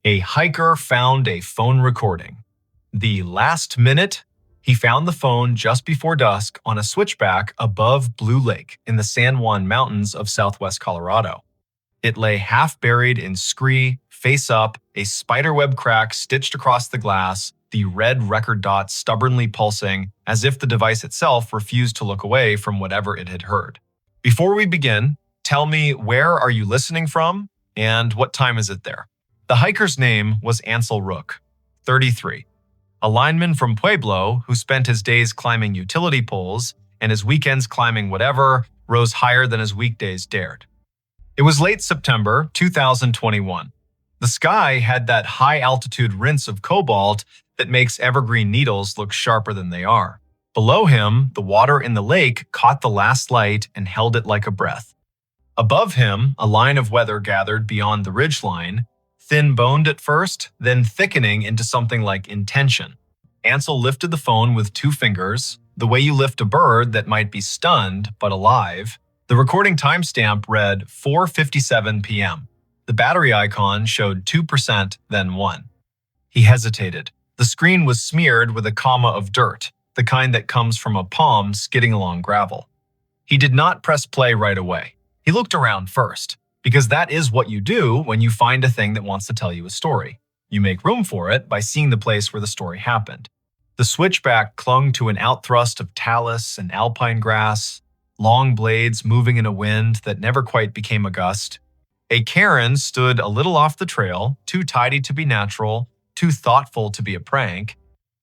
A hiker found a phone recording. The last minute, he found the phone just before dusk on a switchback above Blue Lake in the San Juan Mountains of southwest Colorado. It lay half buried in scree, face up, a spiderweb crack stitched across the glass, the red record dot stubbornly pulsing as if the device itself refused to look away from whatever it had heard. Before we begin, tell me, where are you listening from and what time is it there? The hiker's name was Ansel Rook, 33, a lineman from Pueblo who spent his days climbing utility poles and his weekends climbing whatever rose higher than his weekdays dared. It was late September 2021. The sky had that high-altitude rinse of cobalt that makes evergreen needles look sharper than they are. Below him, the water in the lake caught the last light and held it like a breath. Above him, a line of weather gathered beyond the ridgeline, thin-boned at first, then thickening into something like intention. Ansel lifted the phone with 2 fingers, the way you lift a bird that might be stunned but alive. The recording timestamp read 4:57 p.m. The battery icon showed 2%, then 1. He hesitated. The screen was smeared with a comma of dirt, the kind that comes from a palm skidding along gravel. He did not press play right away. He looked around first, because that is what you do when you find a thing that wants to tell you a story. You make room for it by seeing the place where the story happened. The switchback clung to an outthrust of talus and alpine grass, long blades moving in a wind that never quite became a gust. A cairn stood a little off the trail, too tidy to be natural, too thoughtful to be a prank.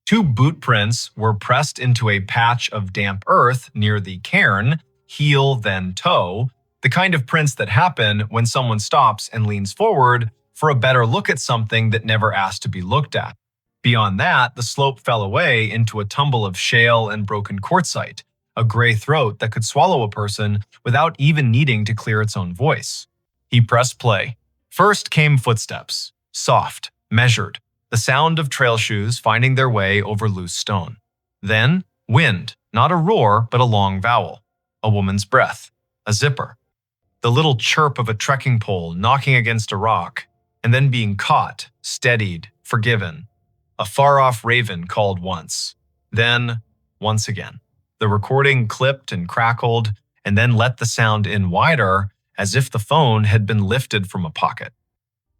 2 boot prints were pressed into a patch of damp earth near the cairn, heel then toe, the kind of prints that happen when someone stops and leans forward for a better look at something that never asked to be looked at. Beyond that, the slope fell away into a tumble of shale and broken quartzite, a gray throat that could swallow a person without even needing to clear its own voice. He pressed play. First came footsteps, soft, measured, the sound of trail shoes finding their way over loose stone. Then, wind, not a roar, but a long vowel. A woman's breath, a zipper. The little chirp of a trekking pole knocking against a rock, and then being caught, steadied, forgiven. A far-off raven called once. Then, once again. The recording clipped and crackled, and then let the sound in wider, as if the phone had been lifted from a pocket.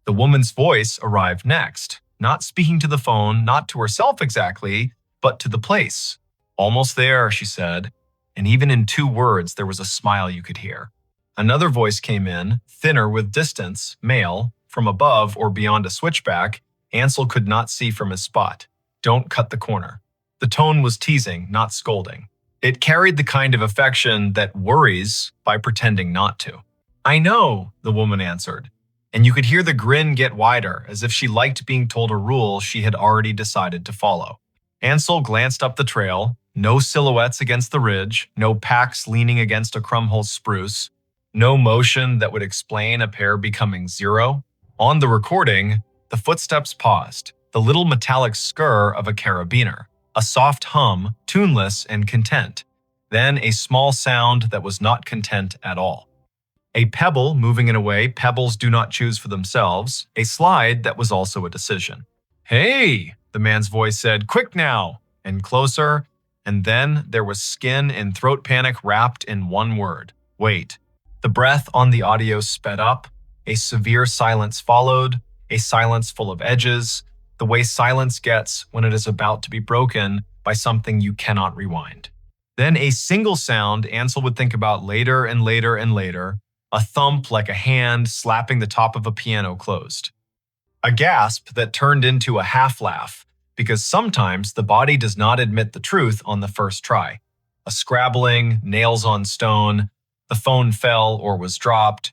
The woman's voice arrived next, not speaking to the phone, not to herself exactly, but to the place. Almost there, she said, and even in 2 words there was a smile you could hear. Another voice came in, thinner with distance, male, from above or beyond a switchback. Ansel could not see from his spot. Don't cut the corner. The tone was teasing, not scolding. It carried the kind of affection that worries by pretending not to. I know, the woman answered, and you could hear the grin get wider, as if she liked being told a rule she had already decided to follow. Ansel glanced up the trail, no silhouettes against the ridge, no packs leaning against a crumhole spruce, no motion that would explain a pair becoming 0. On the recording, the footsteps paused, the little metallic skr of a carabiner, a soft hum, tuneless and content, then a small sound that was not content at all. A pebble moving in a way pebbles do not choose for themselves, a slide that was also a decision. Hey, the man's voice said, quick now, and closer, and then there was skin and throat panic wrapped in one word, wait. The breath on the audio sped up, a severe silence followed, a silence full of edges, the way silence gets when it is about to be broken by something you cannot rewind. Then a single sound Ansel would think about later and later and later, a thump like a hand slapping the top of a piano closed. A gasp that turned into a half laugh, because sometimes the body does not admit the truth on the first try. A scrabbling, nails on stone, the phone fell or was dropped.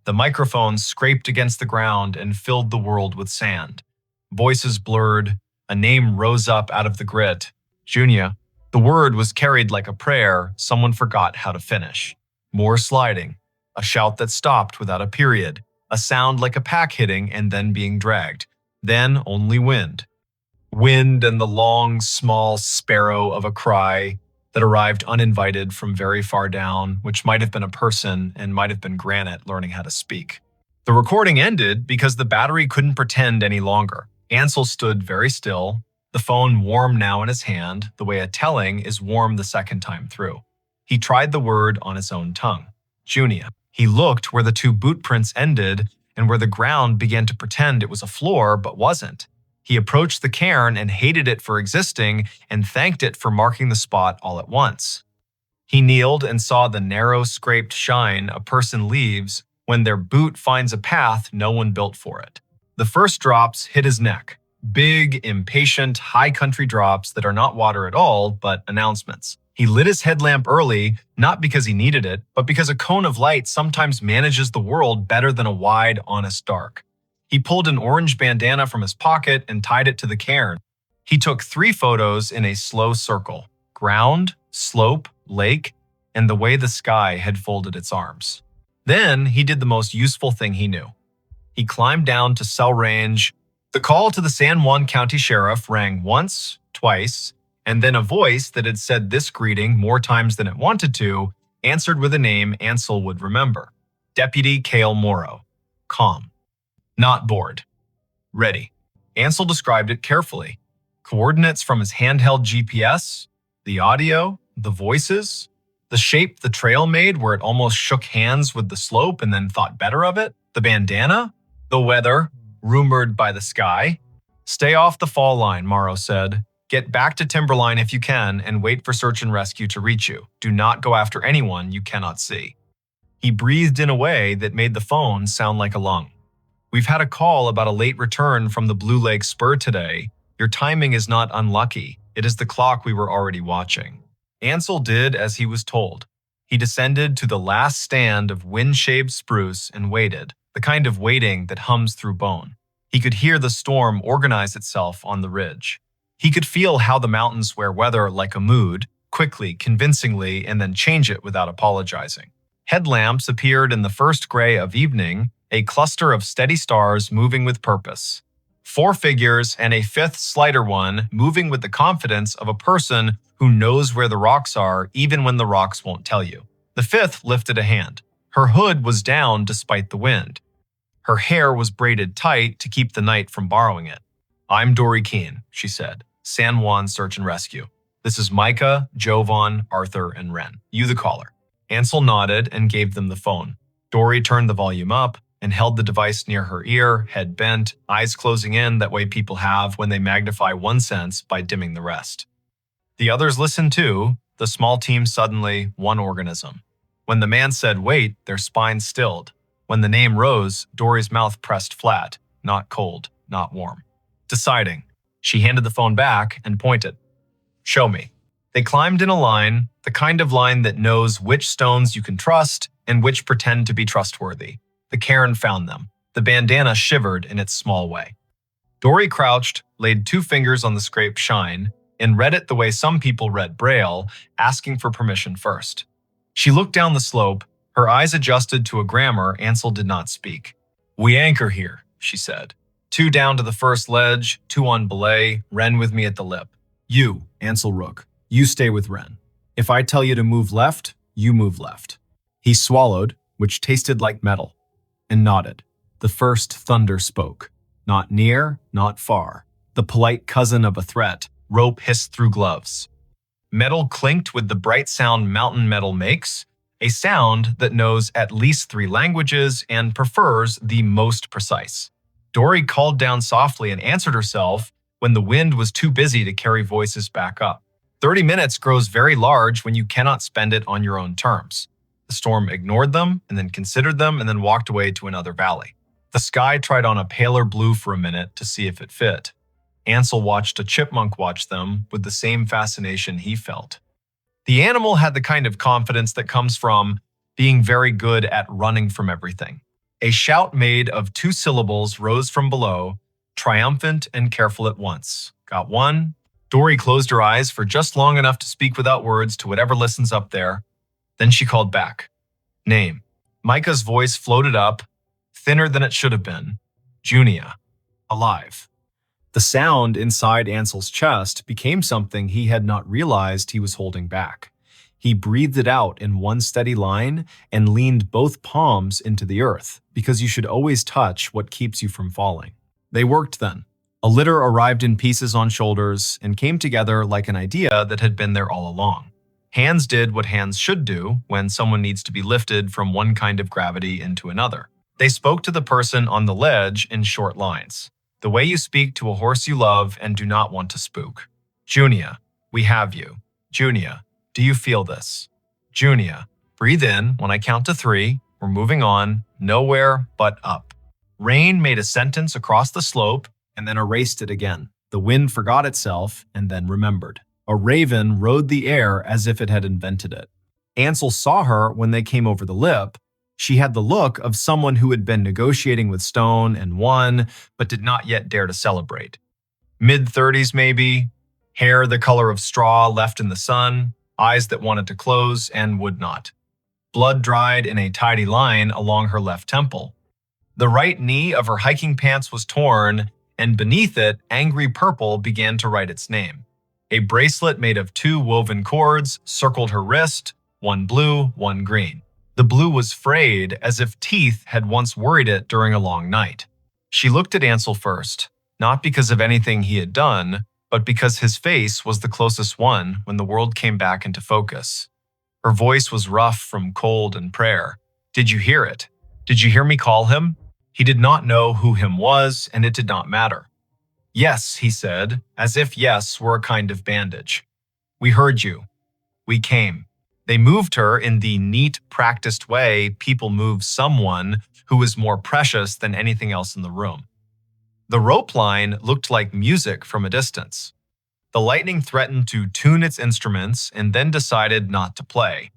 The microphone scraped against the ground and filled the world with sand. Voices blurred, a name rose up out of the grit. Junia. The word was carried like a prayer someone forgot how to finish. More sliding. A shout that stopped without a period, a sound like a pack hitting and then being dragged, then only wind. Wind and the long, small sparrow of a cry that arrived uninvited from very far down, which might have been a person and might have been granite learning how to speak. The recording ended because the battery couldn't pretend any longer. Ansel stood very still, the phone warm now in his hand, the way a telling is warm the second time through. He tried the word on his own tongue. Junia. He looked where the two boot prints ended and where the ground began to pretend it was a floor but wasn't. He approached the cairn and hated it for existing and thanked it for marking the spot all at once. He kneeled and saw the narrow, scraped shine a person leaves when their boot finds a path no one built for it. The first drops hit his neck. Big, impatient, high country drops that are not water at all, but announcements. He lit his headlamp early, not because he needed it, but because a cone of light sometimes manages the world better than a wide, honest dark. He pulled an orange bandana from his pocket and tied it to the cairn. He took 3 photos in a slow circle: ground, slope, lake, and the way the sky had folded its arms. Then he did the most useful thing he knew. He climbed down to cell range. The call to the San Juan County Sheriff rang once, twice, and then a voice that had said this greeting more times than it wanted to answered with a name Ansel would remember. Deputy Cale Morrow. Calm. Not bored. Ready. Ansel described it carefully. Coordinates from his handheld GPS, the audio, the voices, the shape the trail made where it almost shook hands with the slope and then thought better of it, the bandana, the weather, rumored by the sky. Stay off the fall line, Morrow said. Get back to Timberline if you can and wait for search and rescue to reach you. Do not go after anyone you cannot see. He breathed in a way that made the phone sound like a lung. We've had a call about a late return from the Blue Lake Spur today. Your timing is not unlucky. It is the clock we were already watching. Ansel did as he was told. He descended to the last stand of wind-shaved spruce and waited, the kind of waiting that hums through bone. He could hear the storm organize itself on the ridge. He could feel how the mountains wear weather like a mood, quickly, convincingly, and then change it without apologizing. Headlamps appeared in the first gray of evening, a cluster of steady stars moving with purpose. 4 figures and a 5th slighter one moving with the confidence of a person who knows where the rocks are even when the rocks won't tell you. The 5th lifted a hand. Her hood was down despite the wind. Her hair was braided tight to keep the night from borrowing it. I'm Dory Keene, she said. San Juan Search and Rescue. This is Micah, Jovan, Arthur, and Ren. You the caller. Ansel nodded and gave them the phone. Dory turned the volume up and held the device near her ear, head bent, eyes closing in that way people have when they magnify one sense by dimming the rest. The others listened too, the small team suddenly one organism. When the man said wait, their spines stilled. When the name rose, Dory's mouth pressed flat, not cold, not warm. Deciding. She handed the phone back and pointed. Show me. They climbed in a line, the kind of line that knows which stones you can trust and which pretend to be trustworthy. The cairn found them. The bandana shivered in its small way. Dory crouched, laid 2 fingers on the scraped shine, and read it the way some people read Braille, asking for permission first. She looked down the slope, her eyes adjusted to a grammar Ansel did not speak. We anchor here, she said. 2 down to the first ledge, 2 on belay, Ren with me at the lip. You, Ansel Rook, you stay with Ren. If I tell you to move left, you move left. He swallowed, which tasted like metal, and nodded. The first thunder spoke. Not near, not far. The polite cousin of a threat. Rope hissed through gloves. Metal clinked with the bright sound mountain metal makes, a sound that knows at least 3 languages and prefers the most precise. Dory called down softly and answered herself when the wind was too busy to carry voices back up. 30 minutes grows very large when you cannot spend it on your own terms. The storm ignored them and then considered them and then walked away to another valley. The sky tried on a paler blue for a minute to see if it fit. Ansel watched a chipmunk watch them with the same fascination he felt. The animal had the kind of confidence that comes from being very good at running from everything. A shout made of 2 syllables rose from below, triumphant and careful at once. Got one? Dory closed her eyes for just long enough to speak without words to whatever listens up there. Then she called back. Name. Micah's voice floated up, thinner than it should have been. Junia. Alive. The sound inside Ansel's chest became something he had not realized he was holding back. He breathed it out in one steady line and leaned both palms into the earth, because you should always touch what keeps you from falling. They worked then. A litter arrived in pieces on shoulders and came together like an idea that had been there all along. Hands did what hands should do when someone needs to be lifted from one kind of gravity into another. They spoke to the person on the ledge in short lines, the way you speak to a horse you love and do not want to spook. Junia, we have you. Junia, do you feel this? Junia, breathe in when I count to 3. We're moving on, nowhere but up. Rain made a sentence across the slope and then erased it again. The wind forgot itself and then remembered. A raven rode the air as if it had invented it. Ansel saw her when they came over the lip. She had the look of someone who had been negotiating with Stone and won, but did not yet dare to celebrate. Mid-30s maybe, hair the color of straw left in the sun, eyes that wanted to close and would not. Blood dried in a tidy line along her left temple. The right knee of her hiking pants was torn, and beneath it, angry purple began to write its name. A bracelet made of 2 woven cords circled her wrist, one blue, one green. The blue was frayed, as if teeth had once worried it during a long night. She looked at Ansel first, not because of anything he had done, but because his face was the closest one when the world came back into focus. Her voice was rough from cold and prayer. Did you hear it? Did you hear me call him? He did not know who him was, and it did not matter. Yes, he said, as if yes were a kind of bandage. We heard you. We came. They moved her in the neat, practiced way people move someone who is more precious than anything else in the room. The rope line looked like music from a distance. The lightning threatened to tune its instruments and then decided not to play.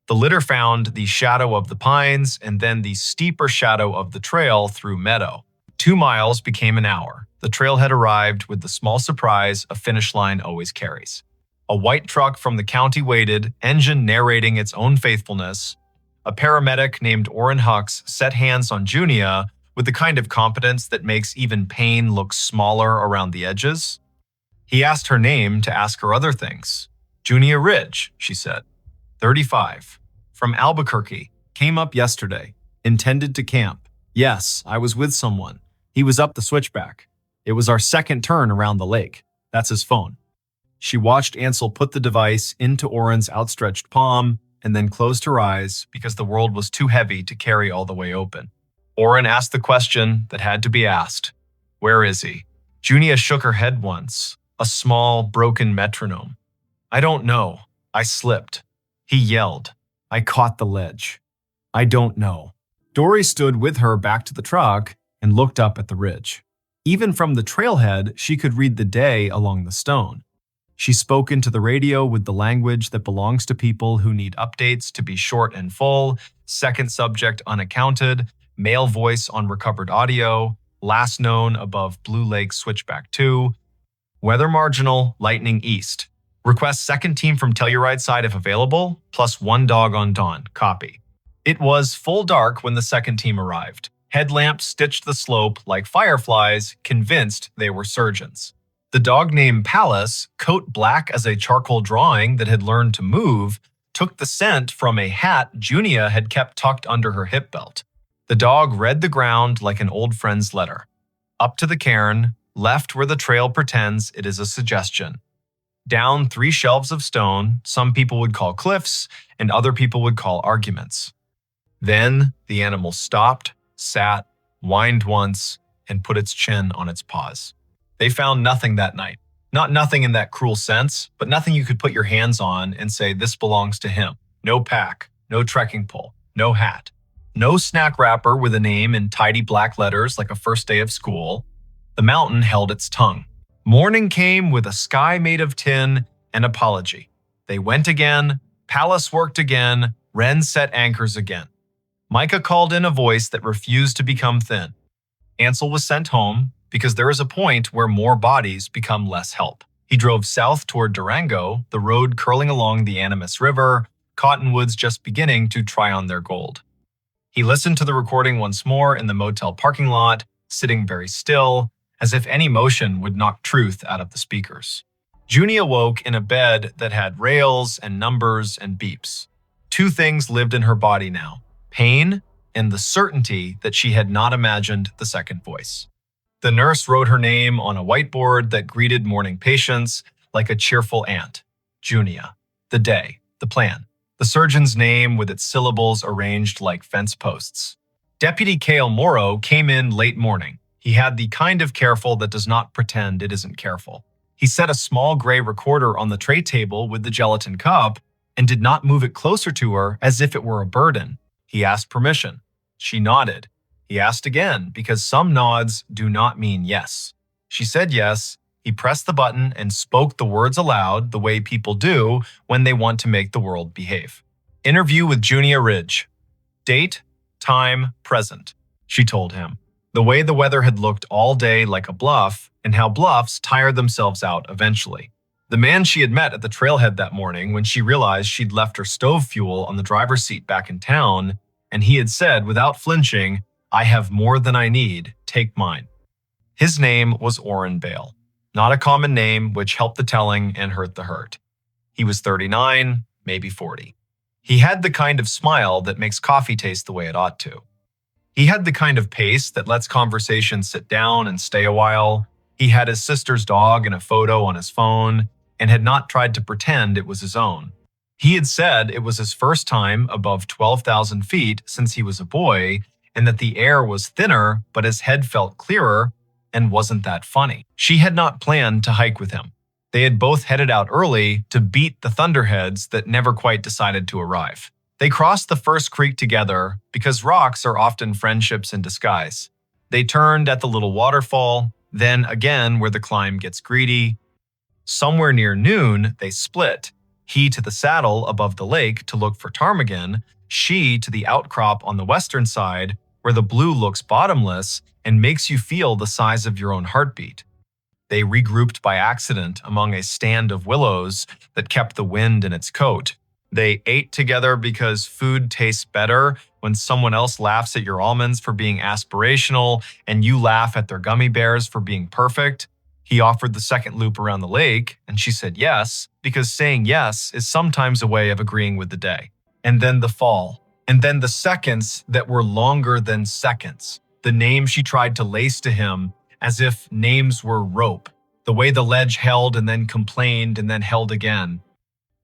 The litter found the shadow of the pines and then the steeper shadow of the trail through meadow. 2 miles became an hour. The trail had arrived with the small surprise a finish line always carries. A white truck from the county waited, engine narrating its own faithfulness. A paramedic named Orrin Hux set hands on Junia with the kind of competence that makes even pain look smaller around the edges. He asked her name to ask her other things. Junia Ridge, she said. 35. From Albuquerque. Came up yesterday. Intended to camp. Yes, I was with someone. He was up the switchback. It was our second turn around the lake. That's his phone. She watched Ansel put the device into Orrin's outstretched palm and then closed her eyes because the world was too heavy to carry all the way open. Orrin asked the question that had to be asked. Where is he? Junia shook her head once, a small, broken metronome. I don't know. I slipped. He yelled. I caught the ledge. I don't know. Dory stood with her back to the truck and looked up at the ridge. Even from the trailhead, she could read the day along the stone. She spoke into the radio with the language that belongs to people who need updates to be short and full, second subject unaccounted, male voice on recovered audio, last known above Blue Lake Switchback 2, weather marginal, lightning east. Request second team from Telluride side if available, plus 1 dog on dawn, copy. It was full dark when the second team arrived. Headlamps stitched the slope like fireflies, convinced they were surgeons. The dog named Pallas, coat black as a charcoal drawing that had learned to move, took the scent from a hat Junia had kept tucked under her hip belt. The dog read the ground like an old friend's letter. Up to the cairn, left where the trail pretends it is a suggestion. Down 3 shelves of stone, some people would call cliffs, and other people would call arguments. Then the animal stopped, sat, whined once, and put its chin on its paws. They found nothing that night. Not nothing in that cruel sense, but nothing you could put your hands on and say this belongs to him. No pack, no trekking pole, no hat. No snack wrapper with a name in tidy black letters like a first day of school. The mountain held its tongue. Morning came with a sky made of tin and apology. They went again, Pallas worked again, Wren set anchors again. Micah called in a voice that refused to become thin. Ansel was sent home because there is a point where more bodies become less help. He drove south toward Durango, the road curling along the Animas River, cottonwoods just beginning to try on their gold. He listened to the recording once more in the motel parking lot, sitting very still, as if any motion would knock truth out of the speakers. Junia woke in a bed that had rails and numbers and beeps. Two things lived in her body now: pain and the certainty that she had not imagined the second voice. The nurse wrote her name on a whiteboard that greeted morning patients like a cheerful aunt. Junia. The day. The plan. The surgeon's name with its syllables arranged like fence posts. Deputy Kale Morrow came in late morning. He had the kind of careful that does not pretend it isn't careful. He set a small gray recorder on the tray table with the gelatin cup and did not move it closer to her as if it were a burden. He asked permission. She nodded. He asked again, because some nods do not mean yes. She said yes. He pressed the button and spoke the words aloud the way people do when they want to make the world behave. Interview with Junia Ridge. Date, time, present, she told him. The way the weather had looked all day like a bluff, and how bluffs tired themselves out eventually. The man she had met at the trailhead that morning when she realized she'd left her stove fuel on the driver's seat back in town, and he had said without flinching, "I have more than I need, take mine." His name was Orrin Bale. Not a common name, which helped the telling and hurt the hurt. He was 39, maybe 40. He had the kind of smile that makes coffee taste the way it ought to. He had the kind of pace that lets conversation sit down and stay a while. He had his sister's dog and a photo on his phone, and had not tried to pretend it was his own. He had said it was his first time above 12,000 feet since he was a boy, and that the air was thinner, but his head felt clearer, and wasn't that funny. She had not planned to hike with him. They had both headed out early to beat the thunderheads that never quite decided to arrive. They crossed the first creek together because rocks are often friendships in disguise. They turned at the little waterfall, then again where the climb gets greedy. Somewhere near noon, they split. He to the saddle above the lake to look for ptarmigan, she to the outcrop on the western side where the blue looks bottomless and makes you feel the size of your own heartbeat. They regrouped by accident among a stand of willows that kept the wind in its coat. They ate together because food tastes better when someone else laughs at your almonds for being aspirational and you laugh at their gummy bears for being perfect. He offered the second loop around the lake, and she said yes, because saying yes is sometimes a way of agreeing with the day. And then the fall. And then the seconds that were longer than seconds. The name she tried to lace to him as if names were rope. The way the ledge held and then complained and then held again.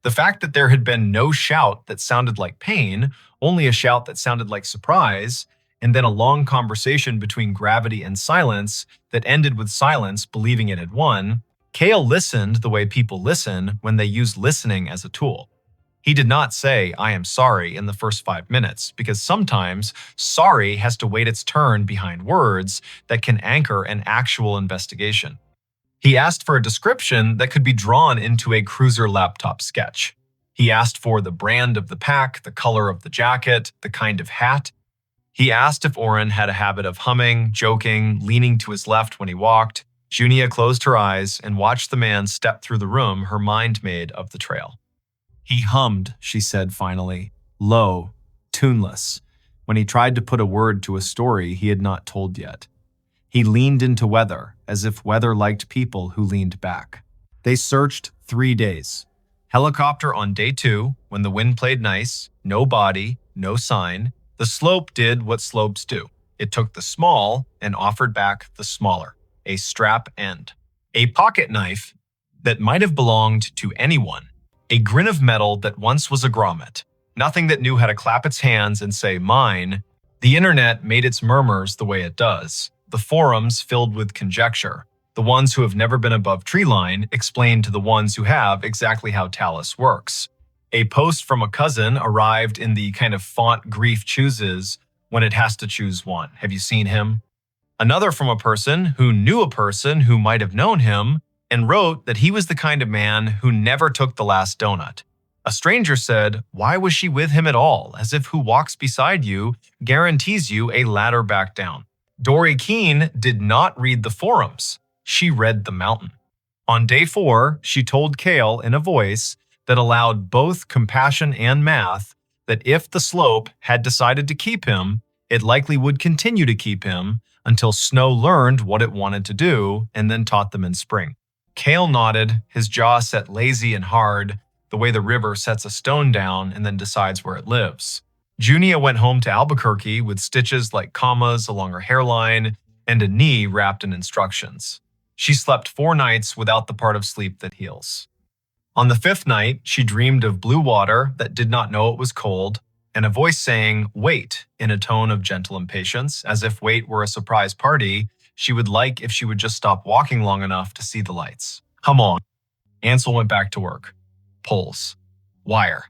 The fact that there had been no shout that sounded like pain, only a shout that sounded like surprise, and then a long conversation between gravity and silence that ended with silence believing it had won. Kale listened the way people listen when they use listening as a tool. He did not say, "I am sorry," in the first 5 minutes, because sometimes sorry has to wait its turn behind words that can anchor an actual investigation. He asked for a description that could be drawn into a cruiser laptop sketch. He asked for the brand of the pack, the color of the jacket, the kind of hat. He asked if Orrin had a habit of humming, joking, leaning to his left when he walked. Junia closed her eyes and watched the man step through the room her mind made of the trail. He hummed, she said finally, low, tuneless, when he tried to put a word to a story he had not told yet. He leaned into weather, as if weather liked people who leaned back. They searched 3 days. Helicopter on day 2, when the wind played nice, no body, no sign. The slope did what slopes do. It took the small and offered back the smaller, a strap end. A pocket knife that might have belonged to anyone. A grin of metal that once was a grommet. Nothing that knew how to clap its hands and say, mine. The internet made its murmurs the way it does. The forums filled with conjecture. The ones who have never been above treeline explain to the ones who have exactly how Talus works. A post from a cousin arrived in the kind of font grief chooses when it has to choose one. Have you seen him? Another from a person who knew a person who might have known him and wrote that he was the kind of man who never took the last donut. A stranger said, why was she with him at all, as if who walks beside you guarantees you a ladder back down. Dory Keene did not read the forums. She read the mountain. On day 4, she told Kale in a voice that allowed both compassion and math that if the slope had decided to keep him, it likely would continue to keep him until snow learned what it wanted to do and then taught them in spring. Cale nodded, his jaw set lazy and hard, the way the river sets a stone down and then decides where it lives. Junia went home to Albuquerque with stitches like commas along her hairline and a knee wrapped in instructions. She slept 4 nights without the part of sleep that heals. On the 5th night, she dreamed of blue water that did not know it was cold, and a voice saying, "Wait," in a tone of gentle impatience, as if wait were a surprise party she would like if she would just stop walking long enough to see the lights. Come on. Ansel went back to work. Poles. Wire.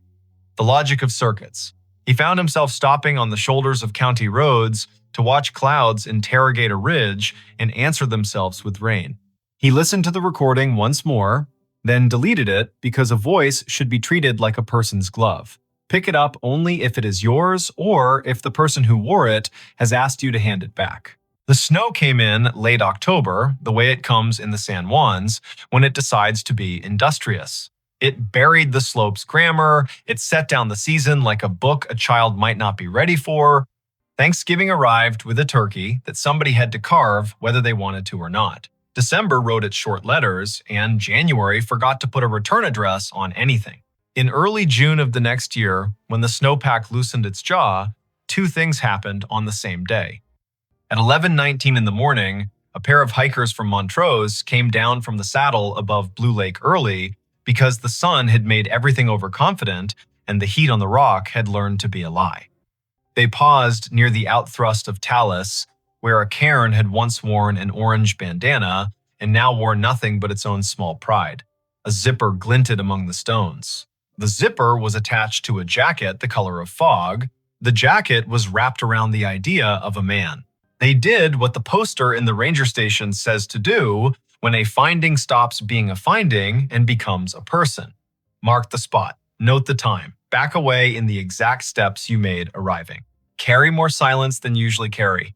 The logic of circuits. He found himself stopping on the shoulders of county roads to watch clouds interrogate a ridge and answer themselves with rain. He listened to the recording once more, then deleted it because a voice should be treated like a person's glove. Pick it up only if it is yours or if the person who wore it has asked you to hand it back. The snow came in late October, the way it comes in the San Juans, when it decides to be industrious. It buried the slopes grammar, it set down the season like a book a child might not be ready for. Thanksgiving arrived with a turkey that somebody had to carve whether they wanted to or not. December wrote its short letters, and January forgot to put a return address on anything. In early June of the next year, when the snowpack loosened its jaw, 2 things happened on the same day. At 11:19 in the morning, a pair of hikers from Montrose came down from the saddle above Blue Lake early because the sun had made everything overconfident and the heat on the rock had learned to be a lie. They paused near the outthrust of Talus, where a cairn had once worn an orange bandana and now wore nothing but its own small pride. A zipper glinted among the stones. The zipper was attached to a jacket the color of fog. The jacket was wrapped around the idea of a man. They did what the poster in the ranger station says to do when a finding stops being a finding and becomes a person. Mark the spot. Note the time. Back away in the exact steps you made arriving. Carry more silence than usually carry.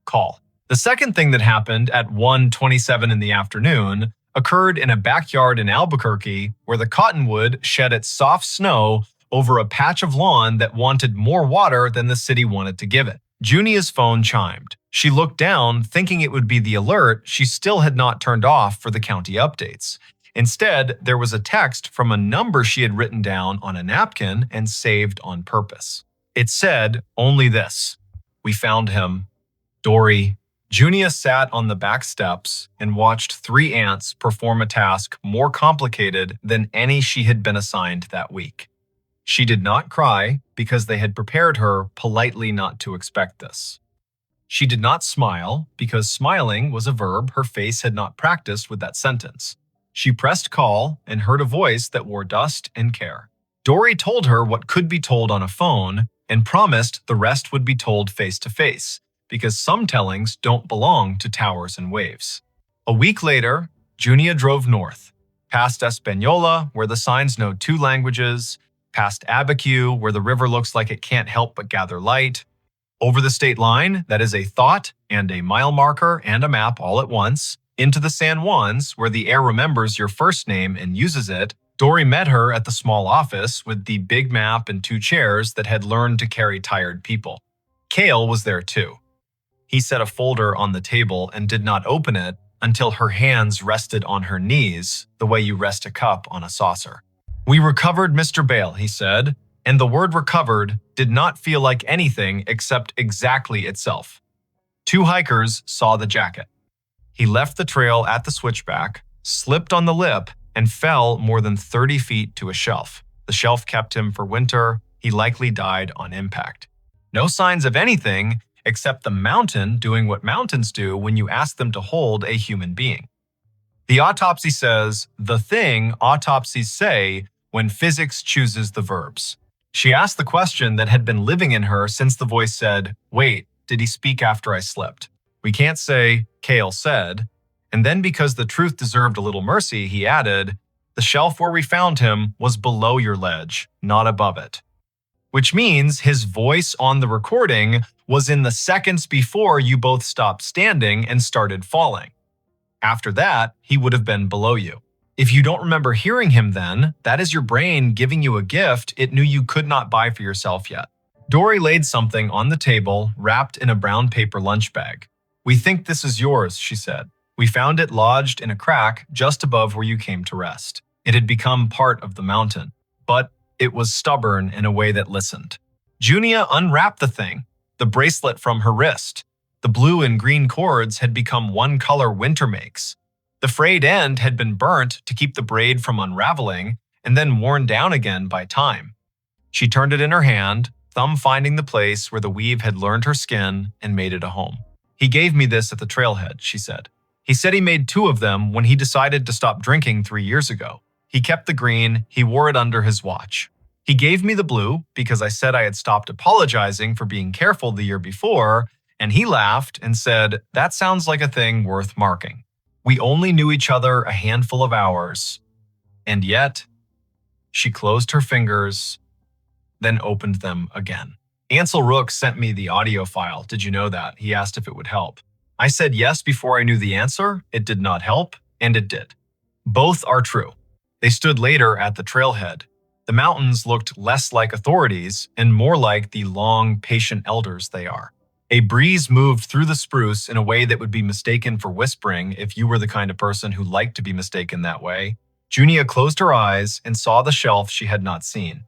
Call. The second thing that happened at 1:27 in the afternoon occurred in a backyard in Albuquerque where the cottonwood shed its soft snow over a patch of lawn that wanted more water than the city wanted to give it. Junia's phone chimed. She looked down, thinking it would be the alert she still had not turned off for the county updates. Instead, there was a text from a number she had written down on a napkin and saved on purpose. It said only this: "We found him. Dory." Junia sat on the back steps and watched 3 ants perform a task more complicated than any she had been assigned that week. She did not cry because they had prepared her politely not to expect this. She did not smile because smiling was a verb her face had not practiced with that sentence. She pressed call and heard a voice that wore dust and care. Dory told her what could be told on a phone and promised the rest would be told face to face, because some tellings don't belong to towers and waves. A week later, Junia drove north, past Espanola, where the signs know 2 languages, past Abiquiu, where the river looks like it can't help but gather light, over the state line, that is a thought and a mile marker and a map all at once, into the San Juans, where the air remembers your first name and uses it. Dory met her at the small office with the big map and 2 chairs that had learned to carry tired people. Cale was there too. He set a folder on the table and did not open it until her hands rested on her knees, the way you rest a cup on a saucer. "We recovered MrBallen," he said, and the word recovered did not feel like anything except exactly itself. 2 hikers saw the jacket. He left the trail at the switchback, slipped on the lip, and fell more than 30 feet to a shelf. The shelf kept him for winter. He likely died on impact. No signs of anything except the mountain doing what mountains do when you ask them to hold a human being. The autopsy says the thing autopsies say when physics chooses the verbs. She asked the question that had been living in her since the voice said, "Wait, did he speak after I slipped?" We can't say, Cale said. And then because the truth deserved a little mercy, he added, "The shelf where we found him was below your ledge, not above it." Which means his voice on the recording was in the seconds before you both stopped standing and started falling. After that, he would have been below you. If you don't remember hearing him then, that is your brain giving you a gift it knew you could not buy for yourself yet. Dory laid something on the table wrapped in a brown paper lunch bag. "We think this is yours," she said. We found it lodged in a crack just above where you came to rest. It had become part of the mountain, but it was stubborn in a way that listened. Junia unwrapped the thing, the bracelet from her wrist. The blue and green cords had become one color winter makes. The frayed end had been burnt to keep the braid from unraveling and then worn down again by time. She turned it in her hand, thumb finding the place where the weave had learned her skin and made it a home. He gave me this at the trailhead, she said. He said he made 2 of them when he decided to stop drinking 3 years ago. He kept the green, he wore it under his watch. He gave me the blue because I said I had stopped apologizing for being careful the year before, and he laughed and said, "That sounds like a thing worth marking." We only knew each other a handful of hours, and yet, she closed her fingers, then opened them again. Ansel Rook sent me the audio file. Did you know that? He asked if it would help. I said yes before I knew the answer. It did not help, and it did. Both are true. They stood later at the trailhead. The mountains looked less like authorities and more like the long, patient elders they are. A breeze moved through the spruce in a way that would be mistaken for whispering if you were the kind of person who liked to be mistaken that way. Junia closed her eyes and saw the shelf she had not seen.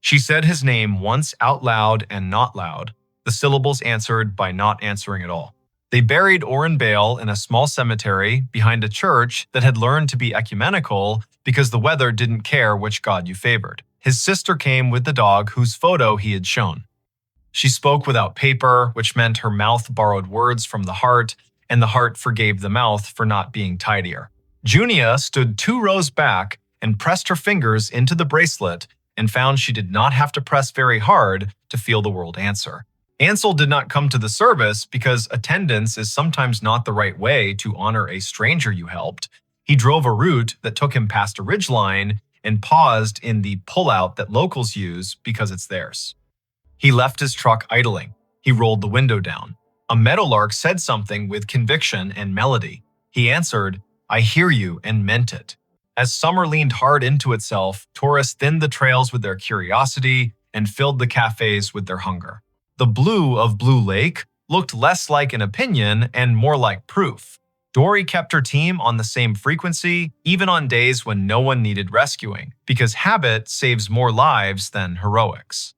She said his name once out loud and not loud, the syllables answered by not answering at all. They buried Orrin Bale in a small cemetery behind a church that had learned to be ecumenical because the weather didn't care which god you favored. His sister came with the dog whose photo he had shown. She spoke without paper, which meant her mouth borrowed words from the heart, and the heart forgave the mouth for not being tidier. Junia stood 2 rows back and pressed her fingers into the bracelet and found she did not have to press very hard to feel the world answer. Ansel did not come to the service because attendance is sometimes not the right way to honor a stranger you helped. He drove a route that took him past a ridgeline and paused in the pullout that locals use because it's theirs. He left his truck idling. He rolled the window down. A meadowlark said something with conviction and melody. He answered, "I hear you," and meant it. As summer leaned hard into itself, tourists thinned the trails with their curiosity and filled the cafes with their hunger. The blue of Blue Lake looked less like an opinion and more like proof. Dory kept her team on the same frequency, even on days when no one needed rescuing, because habit saves more lives than heroics.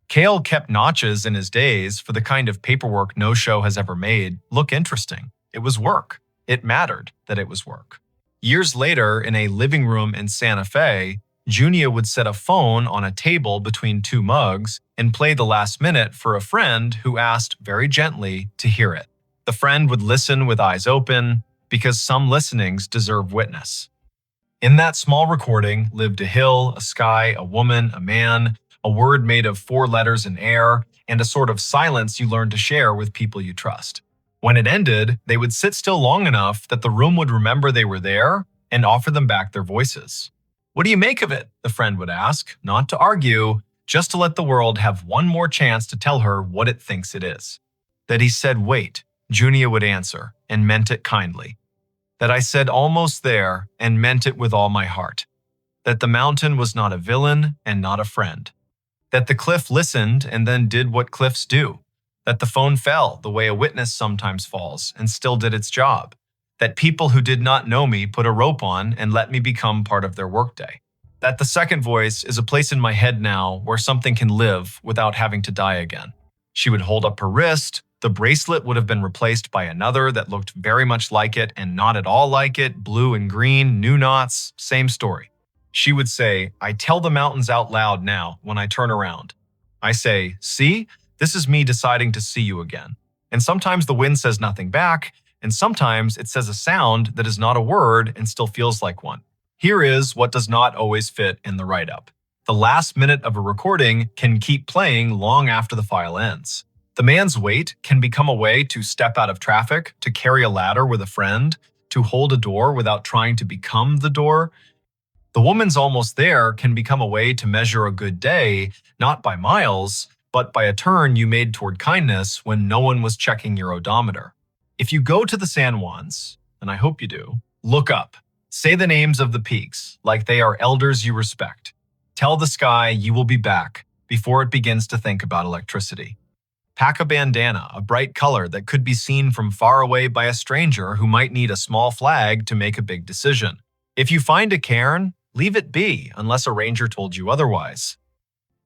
Cale kept notches in his days for the kind of paperwork no show has ever made look interesting. It was work. It mattered that it was work. Years later, in a living room in Santa Fe, Junia would set a phone on a table between 2 mugs and play the last minute for a friend who asked very gently to hear it. The friend would listen with eyes open because some listenings deserve witness. In that small recording lived a hill, a sky, a woman, a man, a word made of 4 letters in air, and a sort of silence you learn to share with people you trust. When it ended, they would sit still long enough that the room would remember they were there and offer them back their voices. "What do you make of it?" the friend would ask, not to argue, just to let the world have one more chance to tell her what it thinks it is. That he said, "Wait," Junia would answer, and meant it kindly. That I said "almost there," and meant it with all my heart. That the mountain was not a villain and not a friend. That the cliff listened and then did what cliffs do. That the phone fell the way a witness sometimes falls and still did its job. That people who did not know me put a rope on and let me become part of their workday. That the second voice is a place in my head now where something can live without having to die again. She would hold up her wrist. The bracelet would have been replaced by another that looked very much like it and not at all like it, blue and green, new knots, same story. She would say, "I tell the mountains out loud now when I turn around." I say, "See, this is me deciding to see you again." And sometimes the wind says nothing back, and sometimes it says a sound that is not a word and still feels like one. Here is what does not always fit in the write-up. The last minute of a recording can keep playing long after the file ends. The man's wait can become a way to step out of traffic, to carry a ladder with a friend, to hold a door without trying to become the door. The woman's almost there can become a way to measure a good day, not by miles, but by a turn you made toward kindness when no one was checking your odometer. If you go to the San Juans, and I hope you do, look up. Say the names of the peaks, like they are elders you respect. Tell the sky you will be back before it begins to think about electricity. Pack a bandana, a bright color that could be seen from far away by a stranger who might need a small flag to make a big decision. If you find a cairn, leave it be unless a ranger told you otherwise.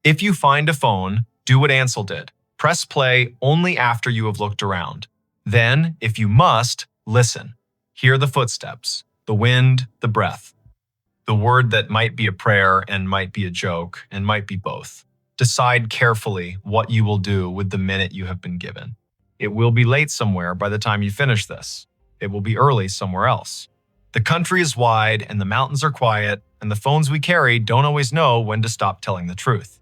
If you find a phone, do what Ansel did. Press play only after you have looked around. Then, if you must, listen. Hear the footsteps, the wind, the breath. The word that might be a prayer and might be a joke and might be both. Decide carefully what you will do with the minute you have been given. It will be late somewhere by the time you finish this. It will be early somewhere else. The country is wide and the mountains are quiet, and the phones we carry don't always know when to stop telling the truth.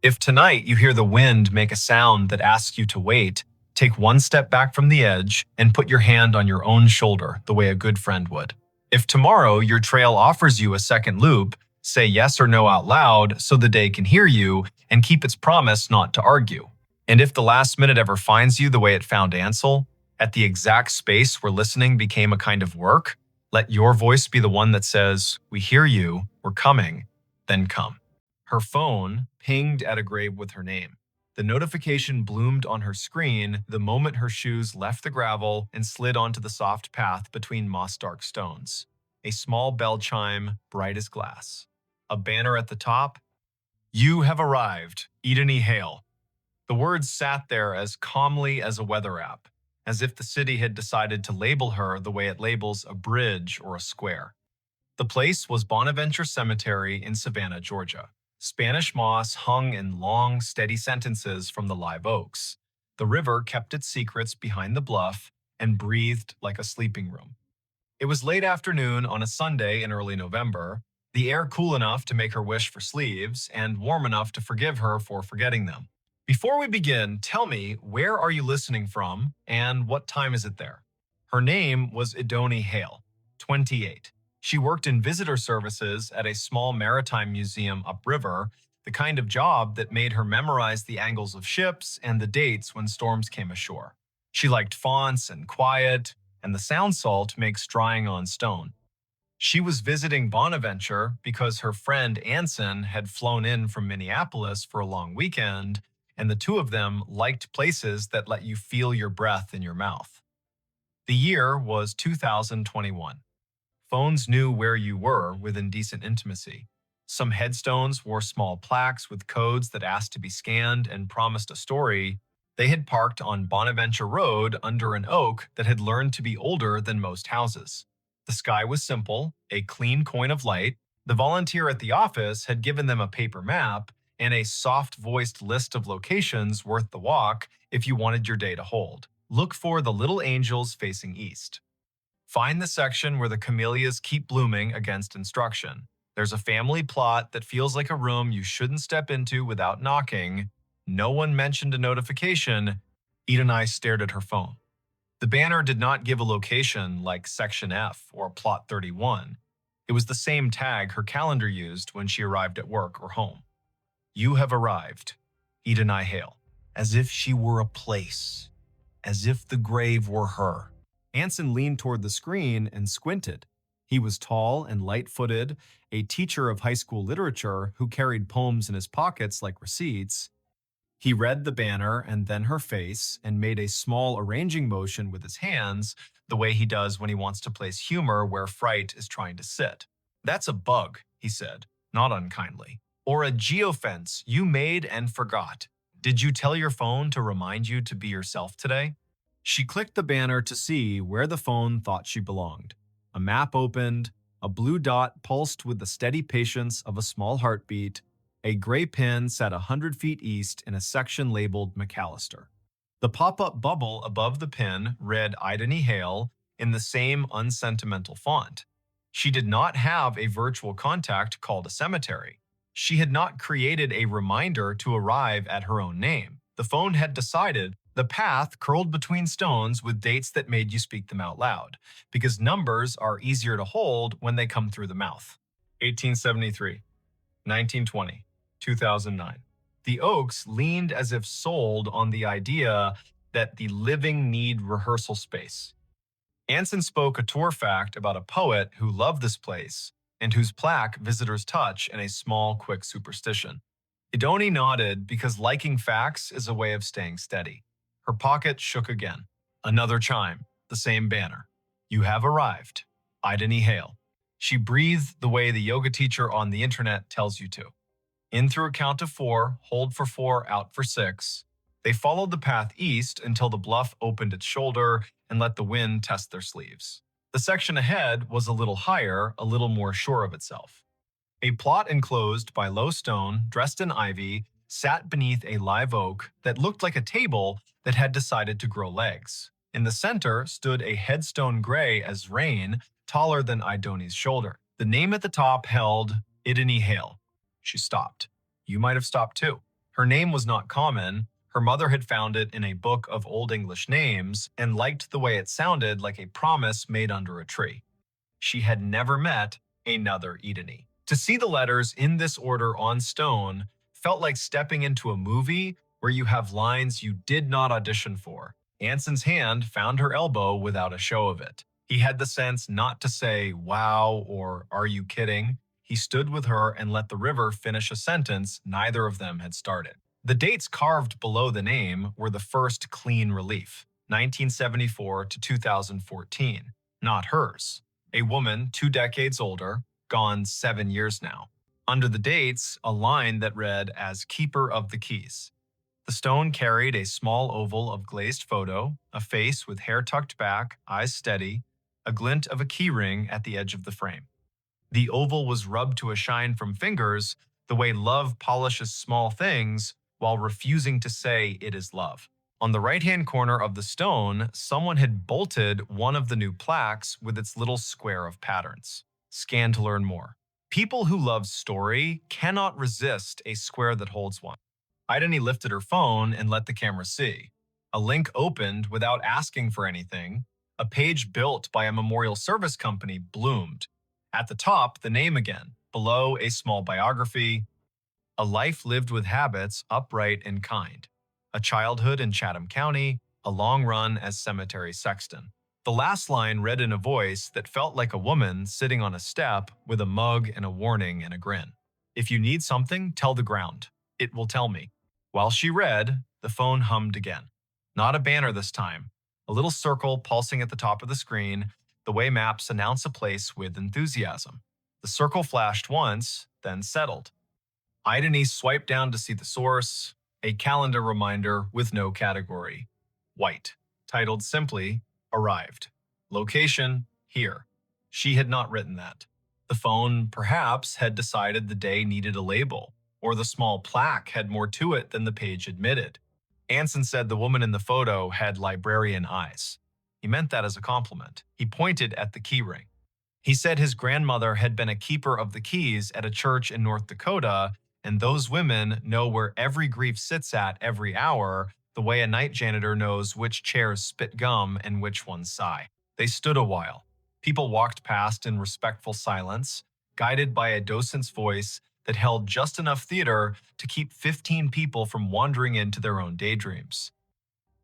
If tonight you hear the wind make a sound that asks you to wait, take one step back from the edge and put your hand on your own shoulder the way a good friend would. If tomorrow your trail offers you a second loop, say yes or no out loud so the day can hear you and keep its promise not to argue. And if the last minute ever finds you the way it found Ansel, at the exact space where listening became a kind of work, let your voice be the one that says, "We hear you, we're coming, then come." Her phone pinged at a grave with her name. The notification bloomed on her screen the moment her shoes left the gravel and slid onto the soft path between moss-dark stones. A small bell chime, bright as glass. A banner at the top. "You have arrived, Edeni Hale." The words sat there as calmly as a weather app, as if the city had decided to label her the way it labels a bridge or a square. The place was Bonaventure Cemetery in Savannah, Georgia. Spanish moss hung in long, steady sentences from the live oaks. The river kept its secrets behind the bluff and breathed like a sleeping room. It was late afternoon on a Sunday in early November, the air cool enough to make her wish for sleeves and warm enough to forgive her for forgetting them. Before we begin, tell me, where are you listening from and what time is it there? Her name was Edeni Hale, 28. She worked in visitor services at a small maritime museum upriver, the kind of job that made her memorize the angles of ships and the dates when storms came ashore. She liked fonts and quiet, and the sound salt makes drying on stone. She was visiting Bonaventure because her friend Anson had flown in from Minneapolis for a long weekend, and the two of them liked places that let you feel your breath in your mouth. The year was 2021. Phones knew where you were within decent intimacy. Some headstones wore small plaques with codes that asked to be scanned and promised a story. They had parked on Bonaventure Road under an oak that had learned to be older than most houses. The sky was simple, a clean coin of light. The volunteer at the office had given them a paper map and a soft-voiced list of locations worth the walk if you wanted your day to hold. Look for the little angels facing east. Find the section where the camellias keep blooming against instruction. There's a family plot that feels like a room you shouldn't step into without knocking. No one mentioned a notification. Edeni stared at her phone. The banner did not give a location like Section F or Plot 31. It was the same tag her calendar used when she arrived at work or home. You have arrived, Edeni Hale. As if she were a place. As if the grave were her. Anson leaned toward the screen and squinted. He was tall and light-footed, a teacher of high school literature who carried poems in his pockets like receipts. He read the banner and then her face and made a small arranging motion with his hands, the way he does when he wants to place humor where fright is trying to sit. "That's a bug," he said, not unkindly. "Or a geofence you made and forgot. Did you tell your phone to remind you to be yourself today?" She clicked the banner to see where the phone thought she belonged. A map opened, a blue dot pulsed with the steady patience of a small heartbeat. A gray pin sat 100 feet east in a section labeled McAllister. The pop-up bubble above the pin read Edeni Hale in the same unsentimental font. She did not have a virtual contact called a cemetery. She had not created a reminder to arrive at her own name. The phone had decided the path curled between stones with dates that made you speak them out loud, because numbers are easier to hold when they come through the mouth. 1873, 1920, 2009. The Oaks leaned as if sold on the idea that the living need rehearsal space. Anson spoke a tour fact about a poet who loved this place and whose plaque visitors touch in a small, quick superstition. Idoni nodded because liking facts is a way of staying steady. Her pocket shook again. Another chime, the same banner. You have arrived. Idoni Hale. She breathed the way the yoga teacher on the internet tells you to. In through a count of 4, hold for 4, out for 6. They followed the path east until the bluff opened its shoulder and let the wind test their sleeves. The section ahead was a little higher, a little more sure of itself. A plot enclosed by low stone, dressed in ivy, sat beneath a live oak that looked like a table that had decided to grow legs. In the center stood a headstone gray as rain, taller than Idoni's shoulder. The name at the top held Idoni Hale. She stopped. You might have stopped too. Her name was not common. Her mother had found it in a book of Old English names and liked the way it sounded like a promise made under a tree. She had never met another Idoni. To see the letters in this order on stone felt like stepping into a movie where you have lines you did not audition for. Anson's hand found her elbow without a show of it. He had the sense not to say, wow, or are you kidding? He stood with her and let the river finish a sentence neither of them had started. The dates carved below the name were the first clean relief, 1974 to 2014, not hers. A woman 2 decades older, gone 7 years now. Under the dates, a line that read as Keeper of the Keys. The stone carried a small oval of glazed photo, a face with hair tucked back, eyes steady, a glint of a key ring at the edge of the frame. The oval was rubbed to a shine from fingers, the way love polishes small things while refusing to say it is love. On the right-hand corner of the stone, someone had bolted one of the new plaques with its little square of patterns. Scan to learn more. People who love story cannot resist a square that holds one. Idoni lifted her phone and let the camera see. A link opened without asking for anything. A page built by a memorial service company bloomed. At the top, the name again. Below, a small biography. A life lived with habits, upright and kind. A childhood in Chatham County, a long run as cemetery sexton. The last line read in a voice that felt like a woman sitting on a step with a mug and a warning and a grin. If you need something, tell the ground. It will tell me. While she read, the phone hummed again. Not a banner this time. A little circle pulsing at the top of the screen, the way maps announce a place with enthusiasm. The circle flashed once, then settled. Idoni swiped down to see the source, a calendar reminder with no category. White, titled simply, Arrived. Location, here. She had not written that. The phone, perhaps, had decided the day needed a label, or the small plaque had more to it than the page admitted. Anson said the woman in the photo had librarian eyes. He meant that as a compliment. He pointed at the key ring. He said his grandmother had been a keeper of the keys at a church in North Dakota, and those women know where every grief sits at every hour, the way a night janitor knows which chairs spit gum and which ones sigh. They stood a while. People walked past in respectful silence, guided by a docent's voice that held just enough theater to keep 15 people from wandering into their own daydreams.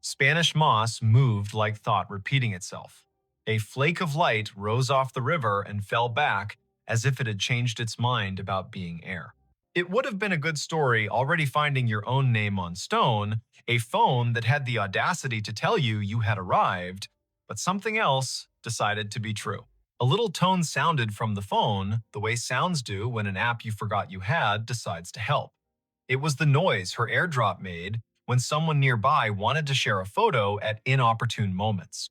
Spanish moss moved like thought repeating itself. A flake of light rose off the river and fell back as if it had changed its mind about being air. It would have been a good story already finding your own name on stone, a phone that had the audacity to tell you you had arrived, but something else decided to be true. A little tone sounded from the phone, the way sounds do when an app you forgot you had decides to help. It was the noise her AirDrop made when someone nearby wanted to share a photo at inopportune moments.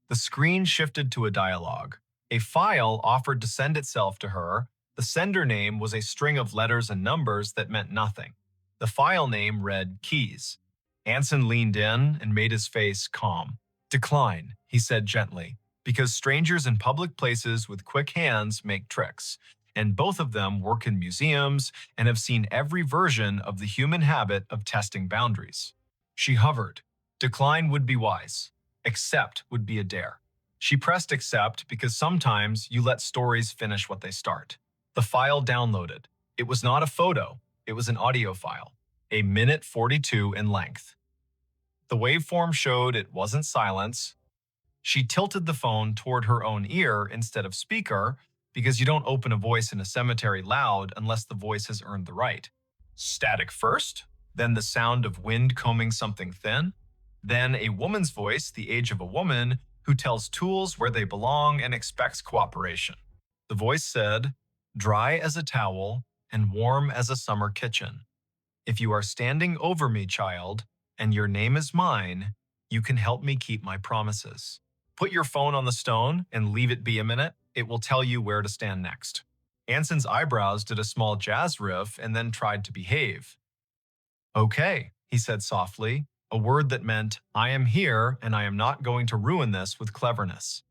The screen shifted to a dialogue. A file offered to send itself to her. The sender name was a string of letters and numbers that meant nothing. The file name read Keys. Anson leaned in and made his face calm. Decline, he said gently, because strangers in public places with quick hands make tricks, and both of them work in museums and have seen every version of the human habit of testing boundaries. She hovered. Decline would be wise. Accept would be a dare. She pressed accept because sometimes you let stories finish what they start. The file downloaded. It was not a photo. It was an audio file, 1:42 in length. The waveform showed it wasn't silence. She tilted the phone toward her own ear instead of speaker because you don't open a voice in a cemetery loud unless the voice has earned the right. Static first, then the sound of wind combing something thin, then a woman's voice, the age of a woman, who tells tools where they belong and expects cooperation. The voice said, "Dry as a towel and warm as a summer kitchen. If you are standing over me, child, and your name is mine, you can help me keep my promises. Put your phone on the stone and leave it be a minute. It will tell you where to stand next." Anson's eyebrows did a small jazz riff and then tried to behave. "Okay," he said softly, a word that meant, "I am here and I am not going to ruin this with cleverness."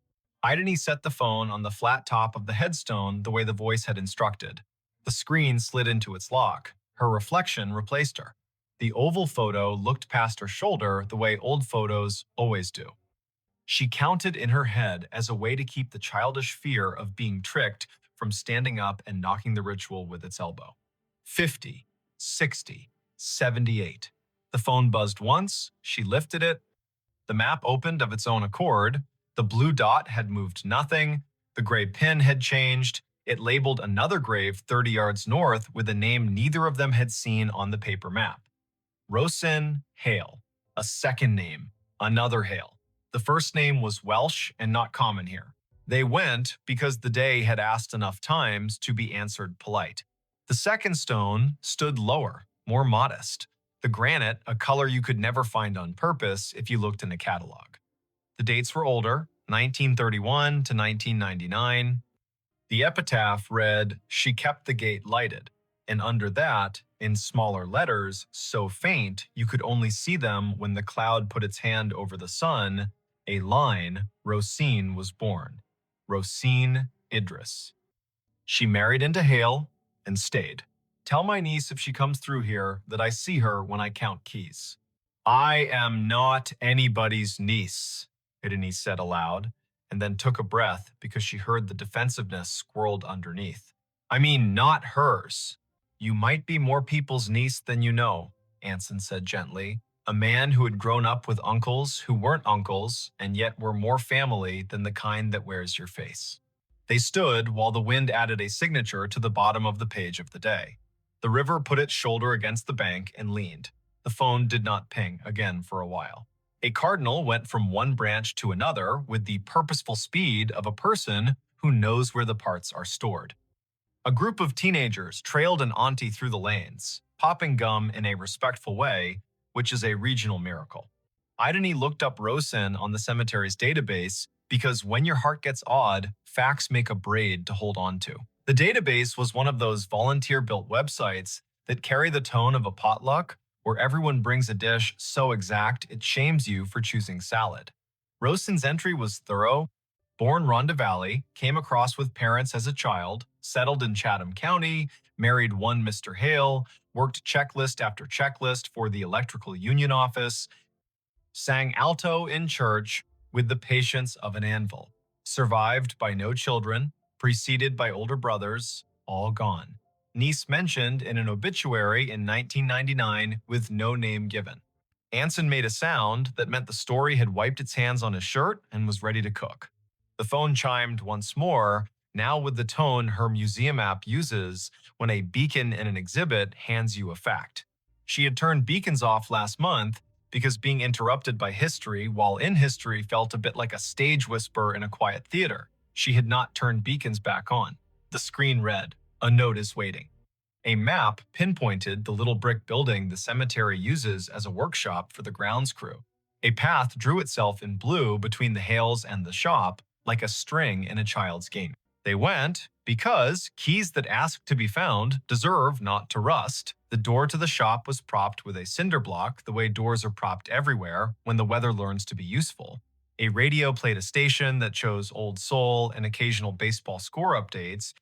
Idony set the phone on the flat top of the headstone the way the voice had instructed. The screen slid into its lock. Her reflection replaced her. The oval photo looked past her shoulder the way old photos always do. She counted in her head as a way to keep the childish fear of being tricked from standing up and knocking the ritual with its elbow. 50, 60, 78. The phone buzzed once, she lifted it. The map opened of its own accord. The blue dot had moved nothing. The gray pin had changed. It labeled another grave 30 yards north with a name neither of them had seen on the paper map. Rosin Hale. A second name. Another Hale. The first name was Welsh and not common here. They went because the day had asked enough times to be answered polite. The second stone stood lower, more modest. The granite, a color you could never find on purpose if you looked in a catalog. The dates were older, 1931 to 1999. The epitaph read, "She kept the gate lighted," and under that, in smaller letters, so faint you could only see them when the cloud put its hand over the sun, a line, Rosine was born. Rosine Idris. She married into Hale and stayed. Tell my niece if she comes through here that I see her when I count keys. I am not anybody's niece, Idini said aloud, and then took a breath because she heard the defensiveness squirreled underneath. I mean, not hers. You might be more people's niece than you know, Anson said gently, a man who had grown up with uncles who weren't uncles and yet were more family than the kind that wears your face. They stood while the wind added a signature to the bottom of the page of the day. The river put its shoulder against the bank and leaned. The phone did not ping again for a while. A cardinal went from one branch to another with the purposeful speed of a person who knows where the parts are stored. A group of teenagers trailed an auntie through the lanes, popping gum in a respectful way, which is a regional miracle. Idony looked up Rosen on the cemetery's database because when your heart gets odd, facts make a braid to hold on to. The database was one of those volunteer-built websites that carry the tone of a potluck where everyone brings a dish so exact it shames you for choosing salad. Rosen's entry was thorough. Born Rhonda Valley, came across with parents as a child, settled in Chatham County, married one Mr. Hale, worked checklist after checklist for the electrical union office, sang alto in church with the patience of an anvil, survived by no children, preceded by older brothers, all gone. Niece mentioned in an obituary in 1999 with no name given. Anson made a sound that meant the story had wiped its hands on his shirt and was ready to cook. The phone chimed once more, now with the tone her museum app uses when a beacon in an exhibit hands you a fact. She had turned beacons off last month because being interrupted by history while in history felt a bit like a stage whisper in a quiet theater. She had not turned beacons back on. The screen read, "A note is waiting." A map pinpointed the little brick building the cemetery uses as a workshop for the grounds crew. A path drew itself in blue between the Hales and the shop, like a string in a child's game. They went because keys that ask to be found deserve not to rust. The door to the shop was propped with a cinder block the way doors are propped everywhere when the weather learns to be useful. A radio played a station that chose old soul and occasional baseball score updates.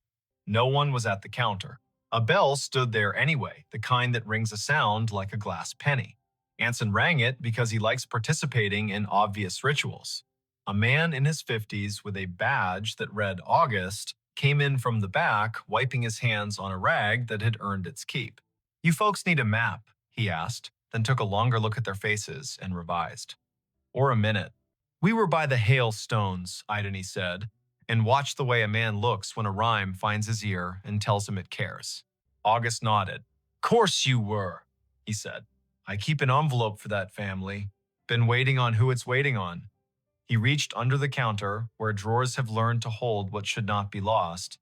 No one was at the counter. A bell stood there anyway, the kind that rings a sound like a glass penny. Anson rang it because he likes participating in obvious rituals. A man in his 50s with a badge that read August came in from the back, wiping his hands on a rag that had earned its keep. "You folks need a map," he asked, then took a longer look at their faces and revised. "Or a minute." "We were by the Hale Stones," Idony said, and watched the way a man looks when a rhyme finds his ear and tells him it cares. August nodded. Course you were, he said. I keep an envelope for that family. Been waiting on who it's waiting on. He reached under the counter, where drawers have learned to hold what should not be lost,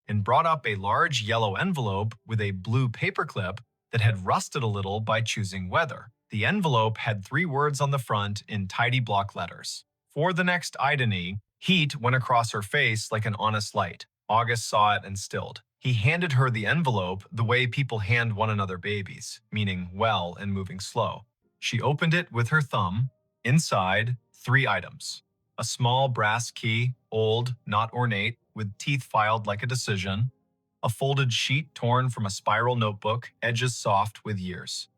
and brought up a large yellow envelope with a blue paperclip that had rusted a little by choosing weather. The envelope had 3 words on the front in tidy block letters. For the next idony, heat went across her face like an honest light. August saw it and stilled. He handed her the envelope the way people hand one another babies, meaning well and moving slow. She opened it with her thumb. Inside, 3 items. A small brass key, old, not ornate, with teeth filed like a decision. A folded sheet torn from a spiral notebook, edges soft with years.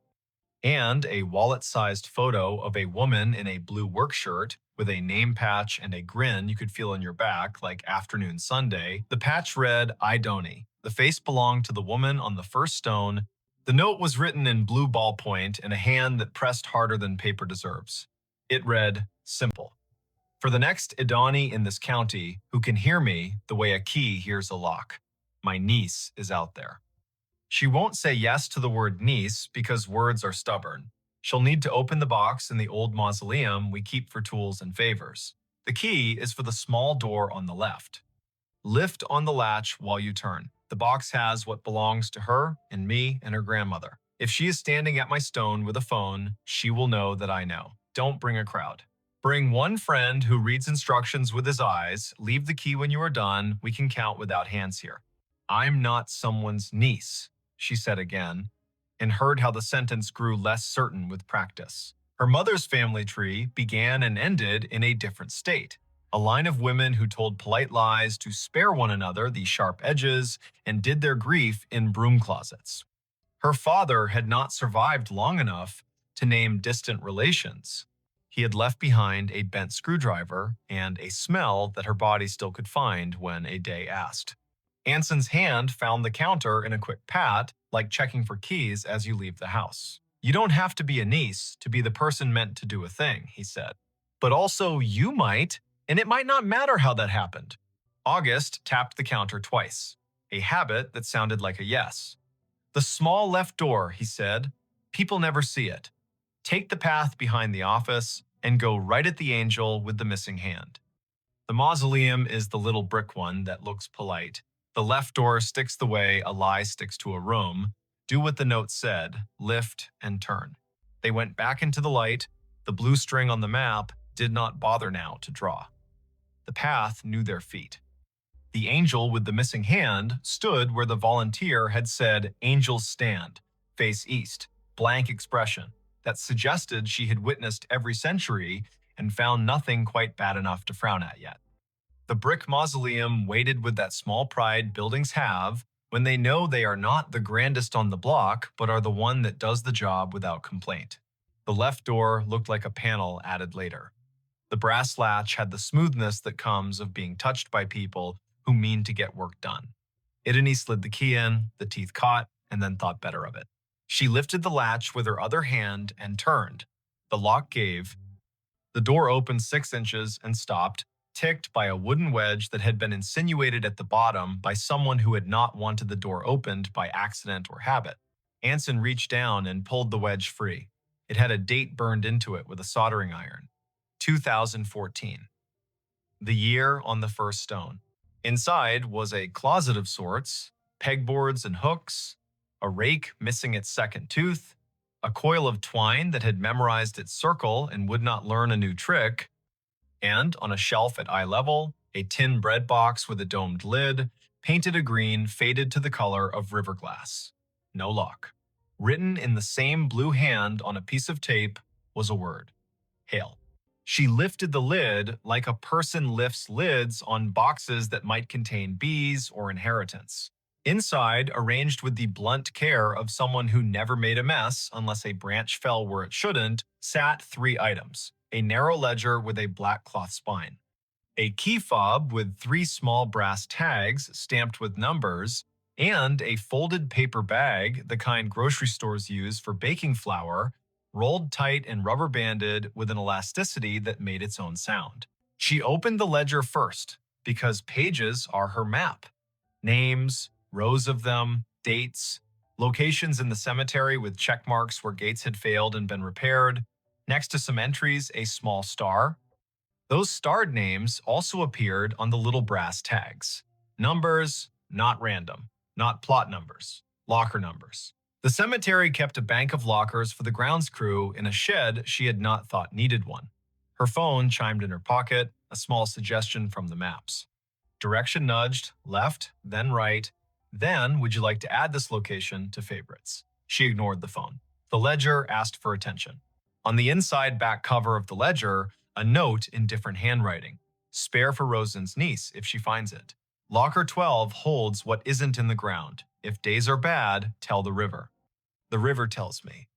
And a wallet-sized photo of a woman in a blue work shirt with a name patch and a grin you could feel on your back like afternoon Sunday. The patch read, I Donny. The face belonged to the woman on the first stone. The note was written in blue ballpoint in a hand that pressed harder than paper deserves. It read, simple. For the next Idani in this county who can hear me the way a key hears a lock, my niece is out there. She won't say yes to the word niece because words are stubborn. She'll need to open the box in the old mausoleum we keep for tools and favors. The key is for the small door on the left. Lift on the latch while you turn. The box has what belongs to her and me and her grandmother. If she is standing at my stone with a phone, she will know that I know. Don't bring a crowd. Bring one friend who reads instructions with his eyes. Leave the key when you are done. We can count without hands here. I'm not someone's niece, she said again, and heard how the sentence grew less certain with practice. Her mother's family tree began and ended in a different state. A line of women who told polite lies to spare one another the sharp edges and did their grief in broom closets. Her father had not survived long enough to name distant relations. He had left behind a bent screwdriver and a smell that her body still could find when a day asked. Anson's hand found the counter in a quick pat, like checking for keys as you leave the house. You don't have to be a niece to be the person meant to do a thing, he said. But also you might, and it might not matter how that happened. August tapped the counter twice, a habit that sounded like a yes. The small left door, he said. People never see it. Take the path behind the office and go right at the angel with the missing hand. The mausoleum is the little brick one that looks polite. The left door sticks the way a lie sticks to a room. Do what the note said, lift and turn. They went back into the light. The blue string on the map did not bother now to draw. The path knew their feet. The angel with the missing hand stood where the volunteer had said, Angels stand, face east, blank expression, that suggested she had witnessed every century and found nothing quite bad enough to frown at yet. The brick mausoleum waited with that small pride buildings have when they know they are not the grandest on the block, but are the one that does the job without complaint. The left door looked like a panel added later. The brass latch had the smoothness that comes of being touched by people who mean to get work done. Idani slid the key in, the teeth caught, and then thought better of it. She lifted the latch with her other hand and turned. The lock gave. The door opened 6 inches and stopped, ticked by a wooden wedge that had been insinuated at the bottom by someone who had not wanted the door opened by accident or habit. Anson reached down and pulled the wedge free. It had a date burned into it with a soldering iron. 2014. The year on the first stone. Inside was a closet of sorts, pegboards and hooks, a rake missing its second tooth, a coil of twine that had memorized its circle and would not learn a new trick, and on a shelf at eye level, a tin bread box with a domed lid, painted a green faded to the color of river glass. No lock. Written in the same blue hand on a piece of tape was a word. Hail. She lifted the lid like a person lifts lids on boxes that might contain bees or inheritance. Inside, arranged with the blunt care of someone who never made a mess unless a branch fell where it shouldn't, sat 3 items. A narrow ledger with a black cloth spine. A key fob with 3 small brass tags stamped with numbers, and a folded paper bag, the kind grocery stores use for baking flour, rolled tight and rubber banded with an elasticity that made its own sound. She opened the ledger first, because pages are her map. Names, rows of them, dates, Locations in the cemetery with check marks where gates had failed and been repaired. Next to some entries, a small star. Those starred names also appeared on the little brass tags. Numbers, not random, not plot numbers, locker numbers. The cemetery kept a bank of lockers for the grounds crew in a shed she had not thought needed one. Her phone chimed in her pocket, a small suggestion from the maps. Direction nudged, left, then right. Then, would you like to add this location to favorites? She ignored the phone. The ledger asked for attention. On the inside back cover of the ledger, a note in different handwriting. Spare for Rosen's niece if she finds it. Locker 12 holds what isn't in the ground. If days are bad, tell the river. The river tells me.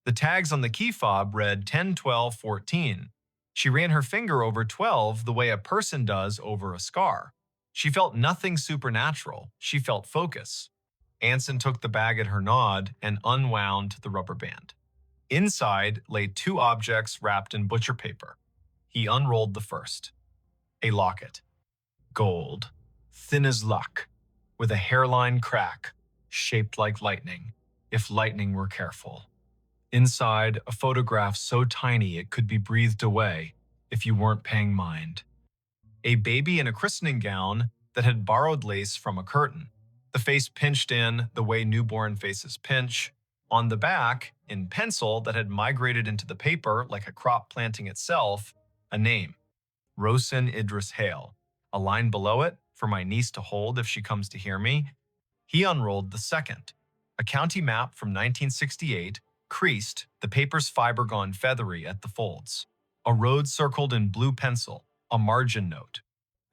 The tags on the key fob read 10, 12, 14. She ran her finger over 12 the way a person does over a scar. She felt nothing supernatural. She felt focus. Anson took the bag at her nod and unwound the rubber band. Inside lay two objects wrapped in butcher paper. He unrolled the first. A locket. Gold. Thin as luck. With a hairline crack. Shaped like lightning. If lightning were careful. Inside, a photograph so tiny it could be breathed away if you weren't paying mind. A baby in a christening gown that had borrowed lace from a curtain. The face pinched in the way newborn faces pinch. On the back, in pencil that had migrated into the paper like a crop planting itself, a name. Rosen Idris Hale. A line below it, for my niece to hold if she comes to hear me. He unrolled the second. A county map from 1968, creased, the paper's fiber gone feathery at the folds. A road circled in blue pencil. A margin note.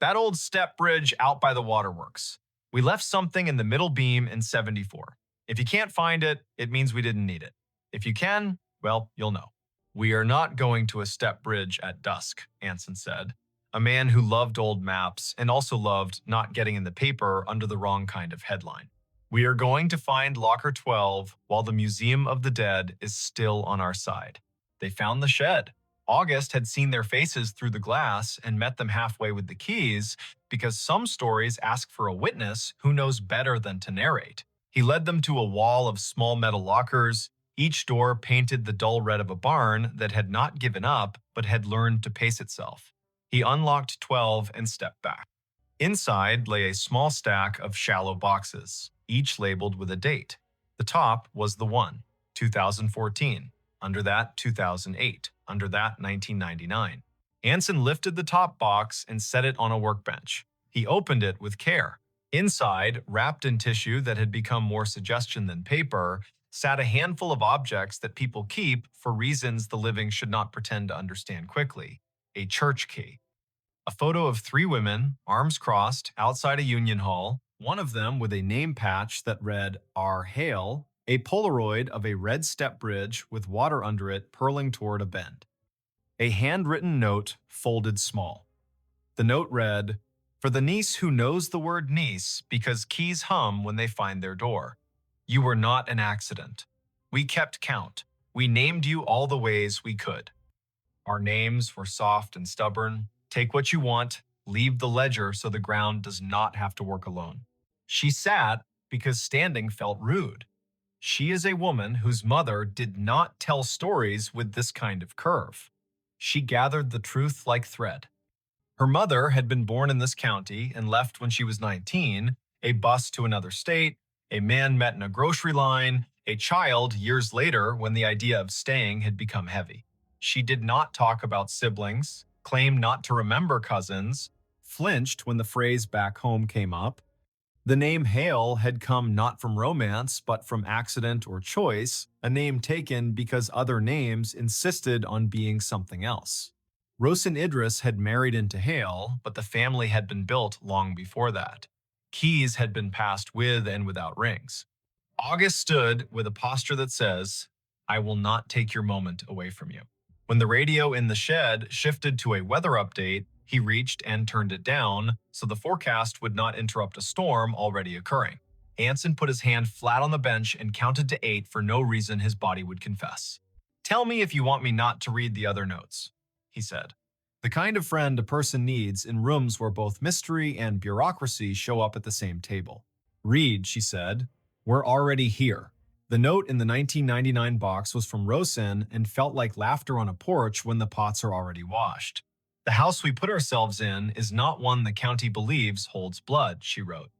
That old step bridge out by the waterworks. We left something in the middle beam in 74. If you can't find it, it means we didn't need it. If you can, well, you'll know. We are not going to a step bridge at dusk, Anson said. A man who loved old maps and also loved not getting in the paper under the wrong kind of headline. We are going to find Locker 12 while the Museum of the Dead is still on our side. They found the shed. August had seen their faces through the glass and met them halfway with the keys because some stories ask for a witness who knows better than to narrate. He led them to a wall of small metal lockers, each door painted the dull red of a barn that had not given up but had learned to pace itself. He unlocked 12 and stepped back. Inside lay a small stack of shallow boxes, each labeled with a date. The top was the one, 2014. Under that, 2008. Under that, 1999. Anson lifted the top box and set it on a workbench. He opened it with care. Inside, wrapped in tissue that had become more suggestion than paper, sat a handful of objects that people keep for reasons the living should not pretend to understand quickly. A church key. A photo of three women, arms crossed, outside a union hall, one of them with a name patch that read R. Hale, a Polaroid of a red step bridge with water under it purling toward a bend. A handwritten note folded small. The note read, "For the niece who knows the word niece because keys hum when they find their door. You were not an accident. We kept count. We named you all the ways we could. Our names were soft and stubborn. Take what you want, leave the ledger so the ground does not have to work alone." She sat because standing felt rude. She is a woman whose mother did not tell stories with this kind of curve. She gathered the truth like thread. Her mother had been born in this county and left when she was 19, a bus to another state, a man met in a grocery line, a child years later when the idea of staying had become heavy. She did not talk about siblings, claimed not to remember cousins, flinched when the phrase back home came up. The name Hale had come not from romance, but from accident or choice, a name taken because other names insisted on being something else. Rosen Idris had married into Hale, but the family had been built long before that. Keys had been passed with and without rings. August stood with a posture that says, "I will not take your moment away from you." When the radio in the shed shifted to a weather update, he reached and turned it down so the forecast would not interrupt a storm already occurring. Anson put his hand flat on the bench and counted to 8 for no reason his body would confess. "Tell me if you want me not to read the other notes," he said. The kind of friend a person needs in rooms where both mystery and bureaucracy show up at the same table. "Read," she said. "We're already here." The note in the 1999 box was from Rosen and felt like laughter on a porch when the pots are already washed. The house we put ourselves in is not one the county believes holds blood, she wrote.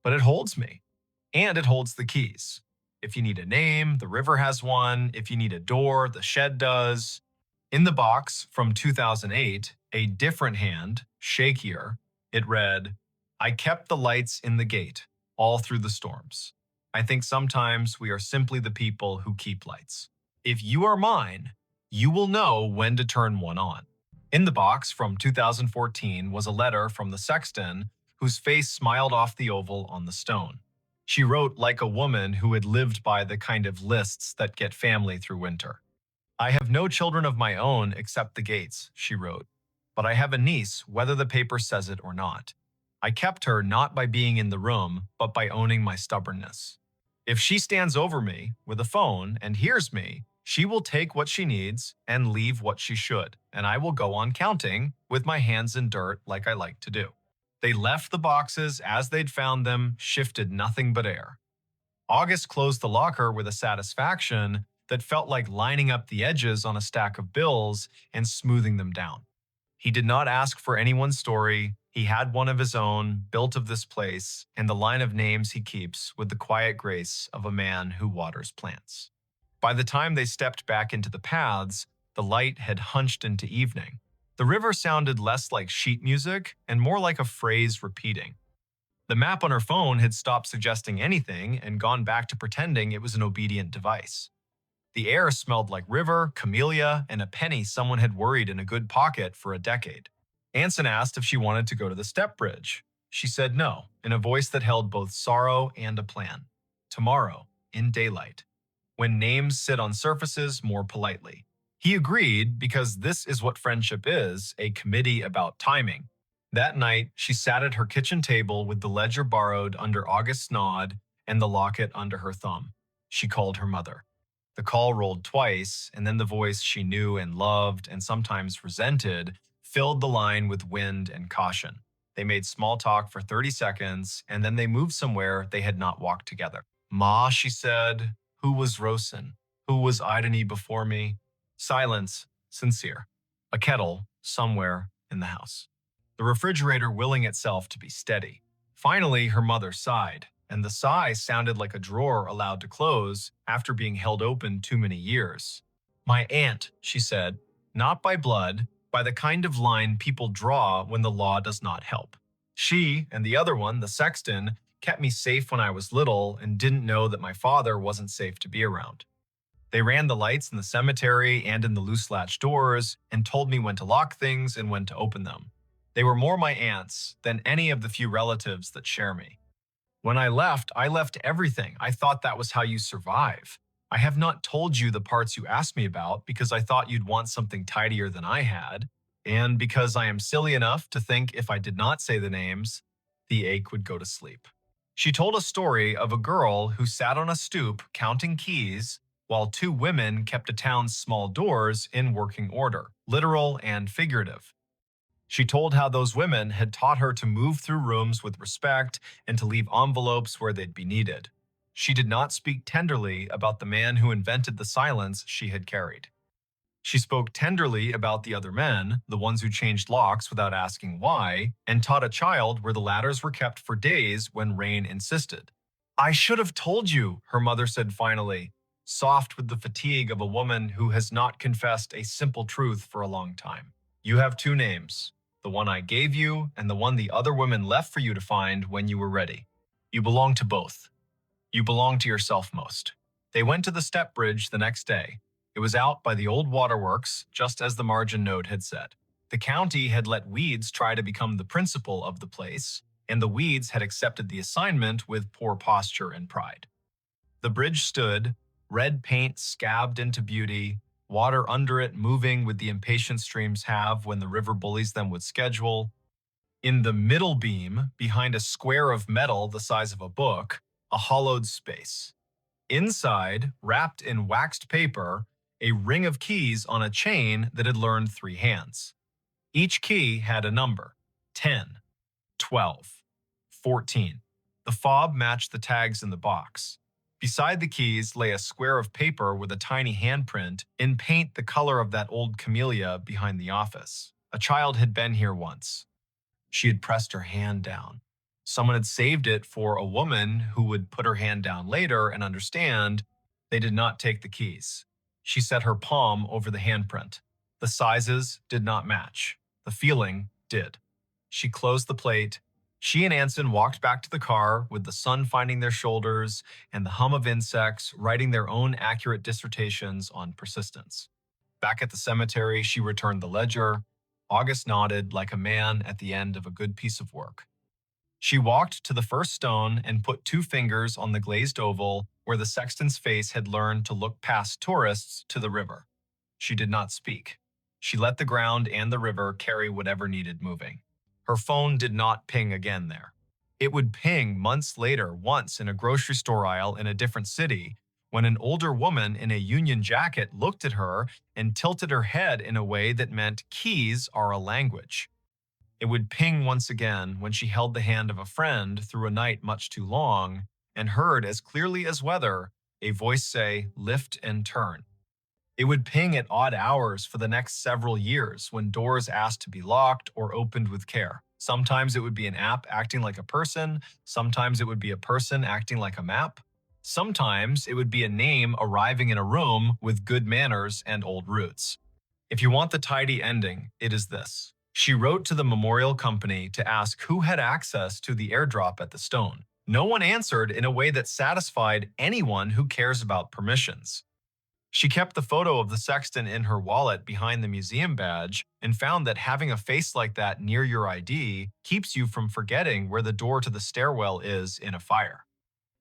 But it holds me. And it holds the keys. If you need a name, the river has one. If you need a door, the shed does. In the box from 2008, a different hand, shakier, it read, I kept the lights in the gate, all through the storms. I think sometimes we are simply the people who keep lights. If you are mine, you will know when to turn one on. In the box from 2014 was a letter from the sexton whose face smiled off the oval on the stone. She wrote like a woman who had lived by the kind of lists that get family through winter. I have no children of my own except the Gates, she wrote, but I have a niece whether the paper says it or not. I kept her not by being in the room, but by owning my stubbornness. If she stands over me with a phone and hears me, she will take what she needs and leave what she should, and I will go on counting with my hands in dirt like I like to do. They left the boxes as they'd found them, shifted nothing but air. August closed the locker with a satisfaction that felt like lining up the edges on a stack of bills and smoothing them down. He did not ask for anyone's story. He had one of his own, built of this place, and the line of names he keeps with the quiet grace of a man who waters plants. By the time they stepped back into the paths, the light had hunched into evening. The river sounded less like sheet music and more like a phrase repeating. The map on her phone had stopped suggesting anything and gone back to pretending it was an obedient device. The air smelled like river, camellia, and a penny someone had worried in a good pocket for a decade. Anson asked if she wanted to go to the step bridge. She said no, in a voice that held both sorrow and a plan. Tomorrow, in daylight. When names sit on surfaces more politely. He agreed because this is what friendship is, a committee about timing. That night, she sat at her kitchen table with the ledger borrowed under August's nod and the locket under her thumb. She called her mother. The call rolled twice, and then the voice she knew and loved and sometimes resented filled the line with wind and caution. They made small talk for 30 seconds, and then they moved somewhere they had not walked together. Ma, she said, who was Rosen? Who was Idony before me? Silence, sincere. A kettle, somewhere in the house. The refrigerator willing itself to be steady. Finally, her mother sighed, and the sigh sounded like a drawer allowed to close after being held open too many years. My aunt, she said, not by blood, by the kind of line people draw when the law does not help. She and the other one, the sexton, kept me safe when I was little and didn't know that my father wasn't safe to be around. They ran the lights in the cemetery and in the loose latch doors and told me when to lock things and when to open them. They were more my aunts than any of the few relatives that share me. When I left everything. I thought that was how you survive. I have not told you the parts you asked me about because I thought you'd want something tidier than I had, and because I am silly enough to think if I did not say the names, the ache would go to sleep. She told a story of a girl who sat on a stoop counting keys while two women kept a town's small doors in working order, literal and figurative. She told how those women had taught her to move through rooms with respect and to leave envelopes where they'd be needed. She did not speak tenderly about the man who invented the silence she had carried. She spoke tenderly about the other men, the ones who changed locks without asking why, and taught a child where the ladders were kept for days when rain insisted. I should have told you, her mother said finally, soft with the fatigue of a woman who has not confessed a simple truth for a long time. You have two names, the one I gave you and the one the other women left for you to find when you were ready. You belong to both. You belong to yourself most. They went to the step bridge the next day. It was out by the old waterworks, just as the margin note had said. The county had let weeds try to become the principal of the place, and the weeds had accepted the assignment with poor posture and pride. The bridge stood, red paint scabbed into beauty, water under it moving with the impatient streams have when the river bullies them with schedule. In the middle beam, behind a square of metal the size of a book, a hollowed space. Inside, wrapped in waxed paper, a ring of keys on a chain that had learned 3 hands. Each key had a number, 10, 12, 14. The fob matched the tags in the box. Beside the keys lay a square of paper with a tiny handprint in paint the color of that old camellia behind the office. A child had been here once. She had pressed her hand down. Someone had saved it for a woman who would put her hand down later and understand they did not take the keys. She set her palm over the handprint. The sizes did not match. The feeling did. She closed the plate. She and Anson walked back to the car with the sun finding their shoulders and the hum of insects writing their own accurate dissertations on persistence. Back at the cemetery, she returned the ledger. August nodded like a man at the end of a good piece of work. She walked to the first stone and put 2 fingers on the glazed oval where the sexton's face had learned to look past tourists to the river. She did not speak. She let the ground and the river carry whatever needed moving. Her phone did not ping again there. It would ping months later, once in a grocery store aisle in a different city, when an older woman in a Union jacket looked at her and tilted her head in a way that meant keys are a language. It would ping once again when she held the hand of a friend through a night much too long and heard as clearly as weather a voice say, "Lift and turn." It would ping at odd hours for the next several years when doors asked to be locked or opened with care. Sometimes it would be an app acting like a person. Sometimes it would be a person acting like a map. Sometimes it would be a name arriving in a room with good manners and old roots. If you want the tidy ending, it is this. She wrote to the memorial company to ask who had access to the airdrop at the stone. No one answered in a way that satisfied anyone who cares about permissions. She kept the photo of the sexton in her wallet behind the museum badge and found that having a face like that near your ID keeps you from forgetting where the door to the stairwell is in a fire.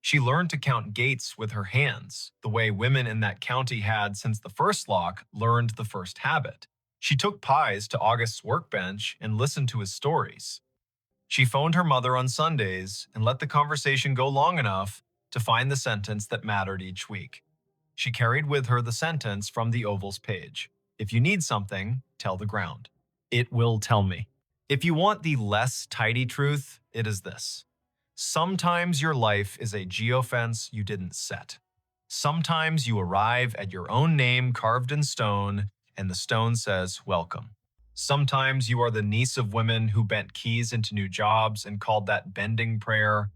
She learned to count gates with her hands, the way women in that county had since the first lock learned the first habit. She took pies to August's workbench and listened to his stories. She phoned her mother on Sundays and let the conversation go long enough to find the sentence that mattered each week. She carried with her the sentence from the oval's page. If you need something, tell the ground. It will tell me. If you want the less tidy truth, it is this. Sometimes your life is a geofence you didn't set. Sometimes you arrive at your own name carved in stone, and the stone says, "Welcome." Sometimes you are the niece of women who bent keys into new jobs and called that bending prayer.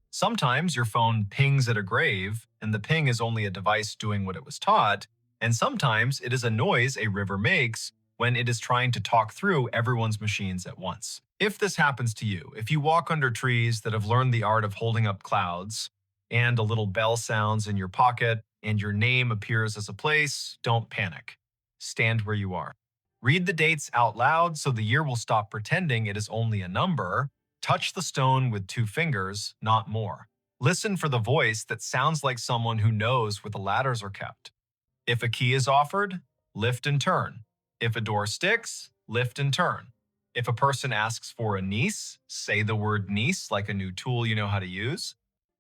Sometimes your phone pings at a grave, and the ping is only a device doing what it was taught, and sometimes it is a noise a river makes when it is trying to talk through everyone's machines at once. If this happens to you, if you walk under trees that have learned the art of holding up clouds, and a little bell sounds in your pocket, and your name appears as a place, don't panic. Stand where you are. Read the dates out loud so the year will stop pretending it is only a number. Touch the stone with 2 fingers, not more. Listen for the voice that sounds like someone who knows where the ladders are kept. If a key is offered, lift and turn. If a door sticks, lift and turn. If a person asks for a niece, say the word niece like a new tool you know how to use.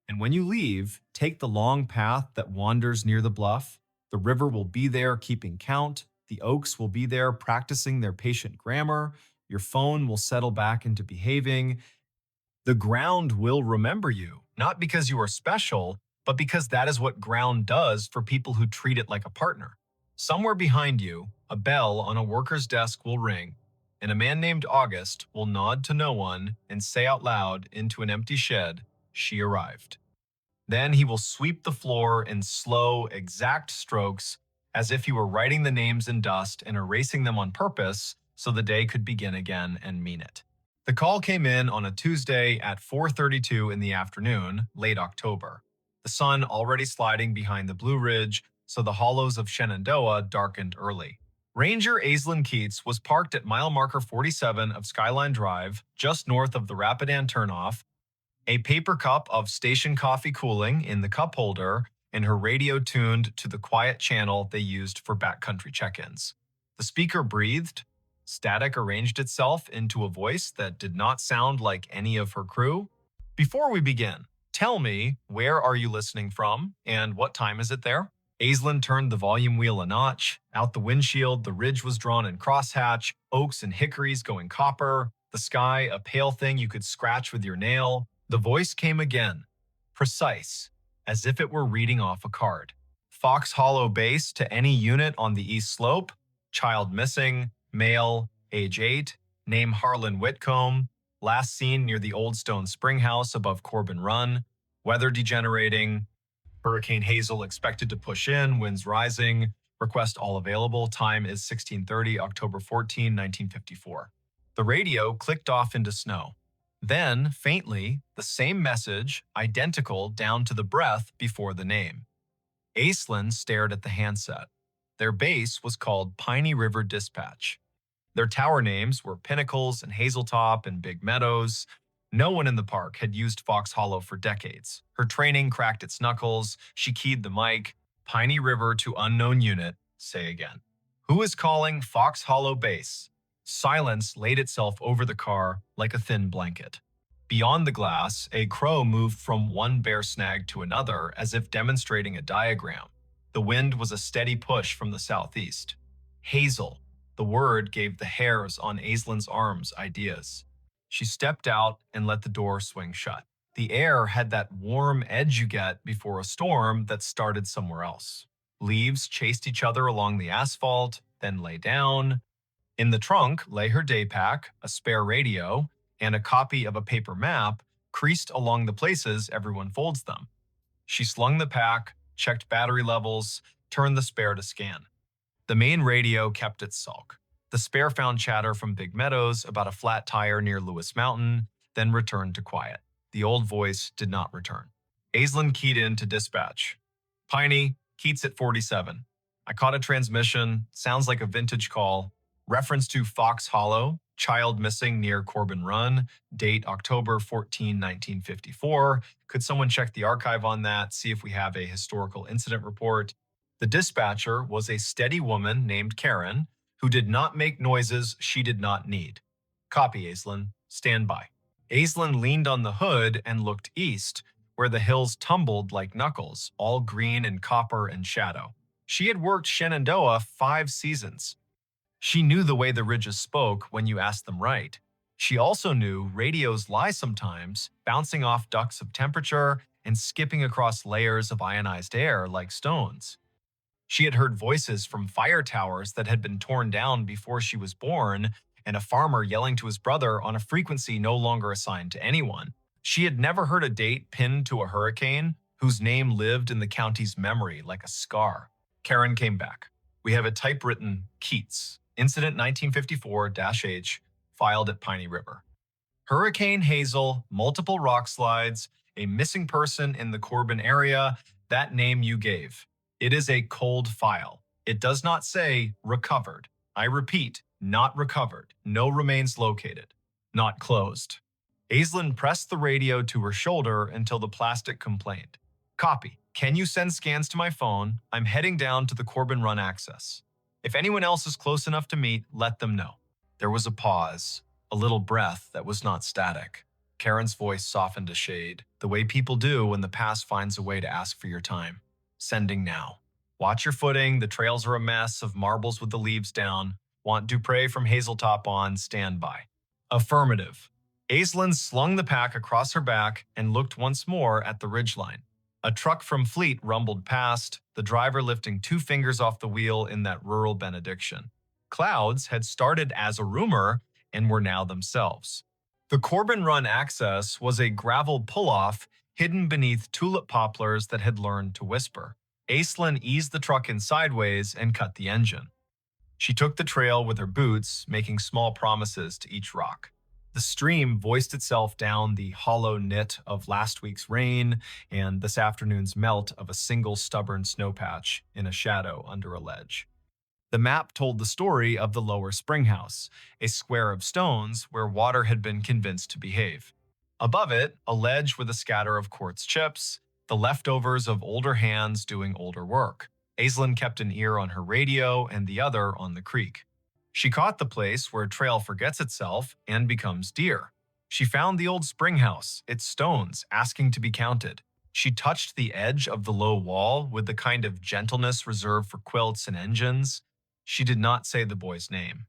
And when you leave, take the long path that wanders near the bluff. The river will be there keeping count. The oaks will be there practicing their patient grammar. Your phone will settle back into behaving. The ground will remember you, not because you are special, but because that is what ground does for people who treat it like a partner. Somewhere behind you, a bell on a worker's desk will ring, and a man named August will nod to no one and say out loud into an empty shed, "She arrived." Then he will sweep the floor in slow, exact strokes as if he were writing the names in dust and erasing them on purpose so the day could begin again and mean it. The call came in on a Tuesday at 4:32 in the afternoon, late October. The sun already sliding behind the Blue Ridge, so the hollows of Shenandoah darkened early. Ranger Aislinn Keats was parked at mile marker 47 of Skyline Drive, just north of the Rapidan turnoff, a paper cup of station coffee cooling in the cup holder, and her radio tuned to the quiet channel they used for backcountry check-ins. The speaker breathed. Static arranged itself into a voice that did not sound like any of her crew. "Before we begin, tell me, where are you listening from, and what time is it there?" Aislinn turned the volume wheel a notch. Out the windshield, the ridge was drawn in crosshatch, oaks and hickories going copper, the sky a pale thing you could scratch with your nail. The voice came again. Precise. as if it were reading off a card. Fox Hollow Base to any unit on the east slope. Child missing. Male. Age 8. Name Harlan Whitcomb. Last seen near the Old Stone Spring House above Corbin Run. Weather degenerating. Hurricane Hazel expected to push in. Winds rising. Request all available. Time is 16:30, October 14, 1954. The radio clicked off into snow. Then, faintly, the same message, identical down to the breath before the name. Aislinn stared at the handset. Their base was called Piney River Dispatch. Their tower names were Pinnacles and Hazeltop and Big Meadows. No one in the park had used Fox Hollow for decades. Her training cracked its knuckles. She keyed the mic. Piney River to unknown unit. Say again. Who is calling Fox Hollow Base? Silence laid itself over the car like a thin blanket. Beyond the glass, a crow moved from one bear snag to another as if demonstrating a diagram. The wind was a steady push from the southeast. Hazel. The word gave the hairs on Aislinn's arms ideas. She stepped out and let the door swing shut. The air had that warm edge you get before a storm that started somewhere else. Leaves chased each other along the asphalt, then lay down. In the trunk lay her day pack, a spare radio, and a copy of a paper map creased along the places everyone folds them. She slung the pack, checked battery levels, turned the spare to scan. The main radio kept its sulk. The spare found chatter from Big Meadows about a flat tire near Lewis Mountain, then returned to quiet. The old voice did not return. Aislinn keyed in to dispatch. Piney, Keats at 47. I caught a transmission, sounds like a vintage call. Reference to Fox Hollow, child missing near Corbin Run, date October 14, 1954. Could someone check the archive on that, see if we have a historical incident report? The dispatcher was a steady woman named Karen, who did not make noises she did not need. Copy, Aislinn. Stand by. Aislinn leaned on the hood and looked east, where the hills tumbled like knuckles, all green and copper and shadow. She had worked Shenandoah 5 seasons. She knew the way the ridges spoke when you asked them right. She also knew radios lie sometimes, bouncing off ducts of temperature and skipping across layers of ionized air like stones. She had heard voices from fire towers that had been torn down before she was born, and a farmer yelling to his brother on a frequency no longer assigned to anyone. She had never heard a date pinned to a hurricane whose name lived in the county's memory like a scar. Karen came back. We have a typewritten Keats. Incident 1954-H, filed at Piney River. Hurricane Hazel, multiple rock slides, a missing person in the Corbin area, that name you gave. It is a cold file. It does not say recovered. I repeat, not recovered. No remains located. Not closed. Aislinn pressed the radio to her shoulder until the plastic complained. Copy. Can you send scans to my phone? I'm heading down to the Corbin Run access. If anyone else is close enough to meet, let them know. There was a pause, a little breath that was not static. Karen's voice softened a shade, the way people do when the past finds a way to ask for your time. Sending now. Watch your footing, the trails are a mess of marbles with the leaves down. Want Dupre from Hazeltop on standby. Affirmative. Aislinn slung the pack across her back and looked once more at the ridgeline. A truck from Fleet rumbled past, the driver lifting 2 fingers off the wheel in that rural benediction. Clouds had started as a rumor and were now themselves. The Corbin Run access was a gravel pull-off hidden beneath tulip poplars that had learned to whisper. Aislinn eased the truck in sideways and cut the engine. She took the trail with her boots, making small promises to each rock. The stream voiced itself down the hollow knit of last week's rain and this afternoon's melt of a single stubborn snowpatch in a shadow under a ledge. The map told the story of the lower springhouse, a square of stones where water had been convinced to behave. Above it, a ledge with a scatter of quartz chips, the leftovers of older hands doing older work. Aislinn kept an ear on her radio and the other on the creek. She caught the place where a trail forgets itself and becomes deer. She found the old springhouse, its stones asking to be counted. She touched the edge of the low wall with the kind of gentleness reserved for quilts and engines. She did not say the boy's name.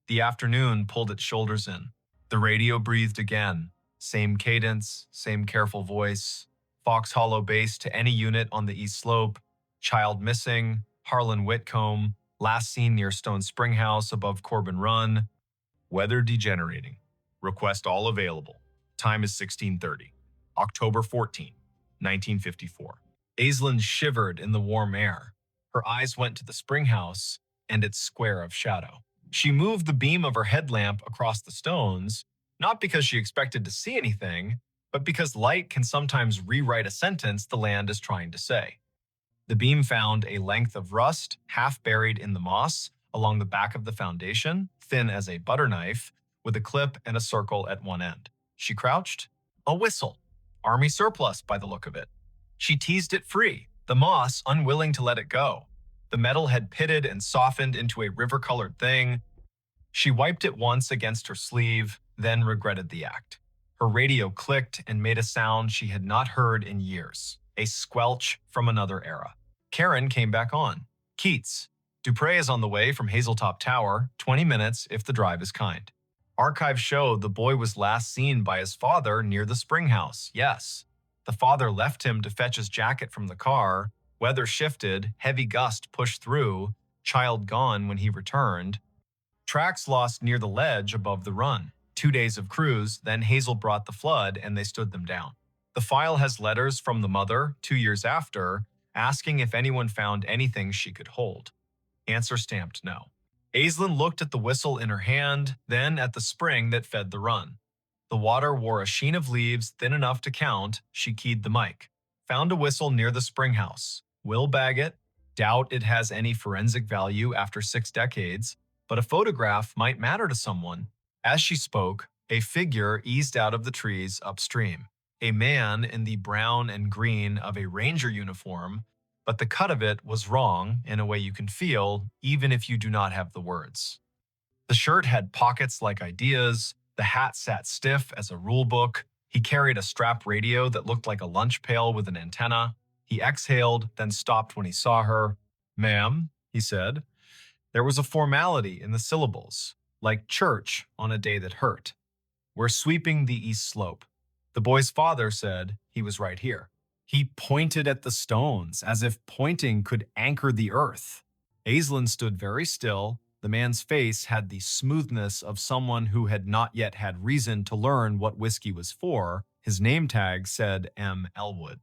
The afternoon pulled its shoulders in. The radio breathed again. Same cadence, same careful voice. Fox Hollow Base to any unit on the East Slope. Child missing. Harlan Whitcomb. Last seen near Stone Spring House above Corbin Run. Weather degenerating. Request all available. Time is 16:30. October 14, 1954. Aislinn shivered in the warm air. Her eyes went to the spring house and its square of shadow. She moved the beam of her headlamp across the stones, not because she expected to see anything, but because light can sometimes rewrite a sentence the land is trying to say. The beam found a length of rust half buried in the moss along the back of the foundation, thin as a butter knife, with a clip and a circle at one end. She crouched. A whistle. Army surplus by the look of it. She teased it free, the moss unwilling to let it go. The metal had pitted and softened into a river-colored thing. She wiped it once against her sleeve, then regretted the act. Her radio clicked and made a sound she had not heard in years, a squelch from another era. Karen came back on. Keats. Dupre is on the way from Hazeltop Tower, 20 minutes if the drive is kind. Archives show the boy was last seen by his father near the spring house, yes. The father left him to fetch his jacket from the car. Weather shifted, heavy gust pushed through, child gone when he returned. Tracks lost near the ledge above the run. 2 days of cruise, then Hazel brought the flood and they stood them down. The file has letters from the mother, 2 years after, asking if anyone found anything she could hold. Answer stamped no. Aislinn looked at the whistle in her hand, then at the spring that fed the run. The water wore a sheen of leaves thin enough to count. She keyed the mic. Found a whistle near the spring house. Will bag it. Doubt it has any forensic value after 6 decades, but a photograph might matter to someone. As she spoke, a figure eased out of the trees upstream. A man in the brown and green of a ranger uniform, but the cut of it was wrong in a way you can feel, even if you do not have the words. The shirt had pockets like ideas, the hat sat stiff as a rule book, he carried a strap radio that looked like a lunch pail with an antenna. He exhaled, then stopped when he saw her. "Ma'am," he said. There was a formality in the syllables, like church on a day that hurt. "We're sweeping the east slope." The boy's father said he was right here. He pointed at the stones, as if pointing could anchor the earth. Aislinn stood very still. The man's face had the smoothness of someone who had not yet had reason to learn what whiskey was for. His name tag said M. Elwood.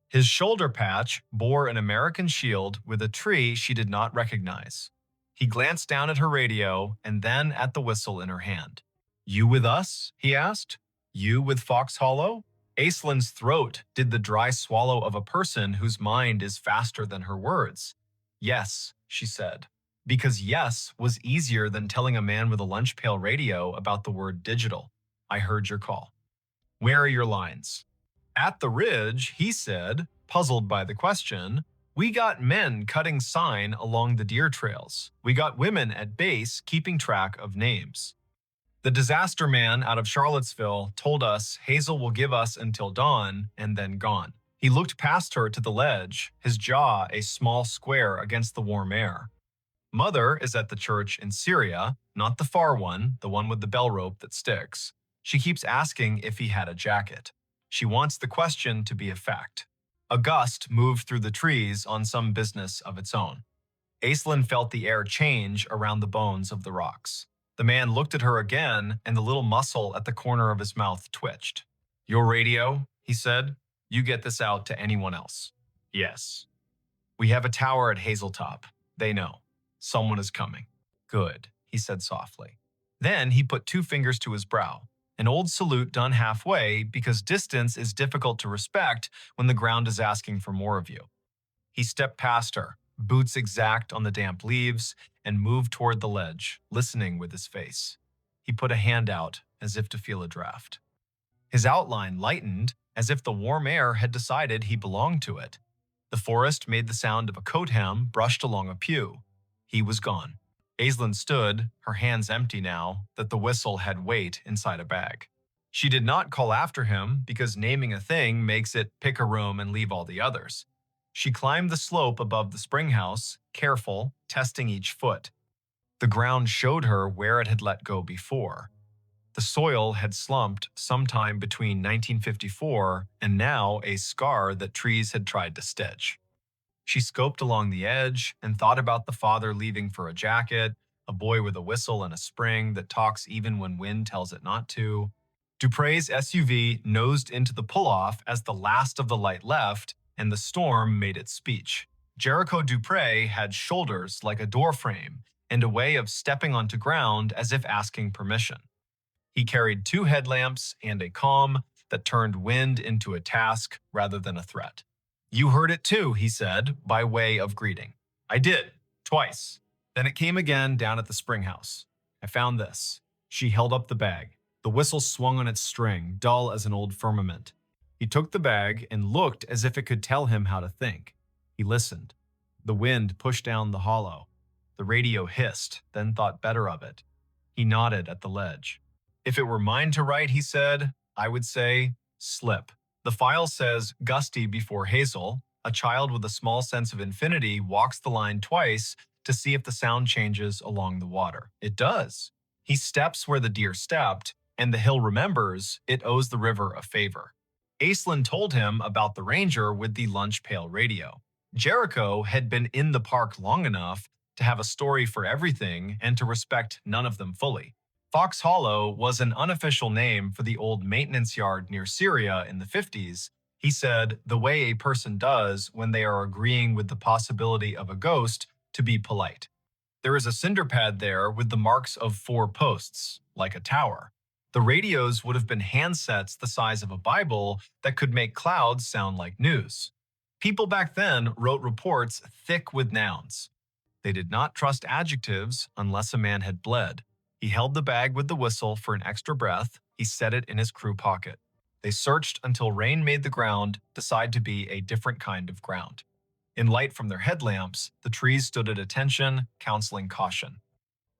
His shoulder patch bore an American shield with a tree she did not recognize. He glanced down at her radio and then at the whistle in her hand. "You with us?" he asked. "You with Fox Hollow?" Aislinn's throat did the dry swallow of a person whose mind is faster than her words. "Yes," she said, because yes was easier than telling a man with a lunch pail radio about the word digital. "I heard your call." "Where are your lines?" "At the ridge," he said, puzzled by the question. "We got men cutting sign along the deer trails. We got women at base keeping track of names. The disaster man out of Charlottesville told us Hazel will give us until dawn and then gone." He looked past her to the ledge, his jaw a small square against the warm air. "Mother is at the church in Syria, not the far one, the one with the bell rope that sticks. She keeps asking if he had a jacket. She wants the question to be a fact." A gust moved through the trees on some business of its own. Aislinn felt the air change around the bones of the rocks. The man looked at her again, and the little muscle at the corner of his mouth twitched. "Your radio," he said. "You get this out to anyone else." "Yes." "We have a tower at Hazeltop. They know. Someone is coming." "Good," he said softly. Then he put 2 fingers to his brow, an old salute done halfway because distance is difficult to respect when the ground is asking for more of you. He stepped past her, boots exact on the damp leaves, and moved toward the ledge, listening with his face. He put a hand out as if to feel a draft. His outline lightened as if the warm air had decided he belonged to it. The forest made the sound of a coat hem brushed along a pew. He was gone. Aislinn stood, her hands empty now that the whistle had weight inside a bag. She did not call after him because naming a thing makes it pick a room and leave all the others. She climbed the slope above the spring house, careful, testing each foot. The ground showed her where it had let go before. The soil had slumped sometime between 1954 and now a scar that trees had tried to stitch. She scoped along the edge and thought about the father leaving for a jacket, a boy with a whistle and a spring that talks even when wind tells it not to. Dupre's SUV nosed into the pull-off as the last of the light left, and the storm made its speech. Jericho Dupre had shoulders like a door frame and a way of stepping onto ground as if asking permission. He carried 2 headlamps and a calm that turned wind into a task rather than a threat. "You heard it too," he said, by way of greeting. "I did, twice. Then it came again down at the spring house. I found this." She held up the bag. The whistle swung on its string, dull as an old firmament. He took the bag and looked as if it could tell him how to think. He listened. The wind pushed down the hollow. The radio hissed, then thought better of it. He nodded at the ledge. "If it were mine to write," he said, "I would say, slip." The file says Gusty before Hazel. A child with a small sense of infinity walks the line twice to see if the sound changes along the water. It does. He steps where the deer stepped, and the hill remembers it owes the river a favor. Aislinn told him about the ranger with the lunch pail radio. Jericho had been in the park long enough to have a story for everything and to respect none of them fully. Fox Hollow was an unofficial name for the old maintenance yard near Syria in the 50s. He said, the way a person does when they are agreeing with the possibility of a ghost to be polite. There is a cinder pad there with the marks of 4 posts, like a tower. The radios would have been handsets the size of a Bible that could make clouds sound like news. People back then wrote reports thick with nouns. They did not trust adjectives unless a man had bled. He held the bag with the whistle for an extra breath. He set it in his crew pocket. They searched until rain made the ground decide to be a different kind of ground. In light from their headlamps, the trees stood at attention, counseling caution.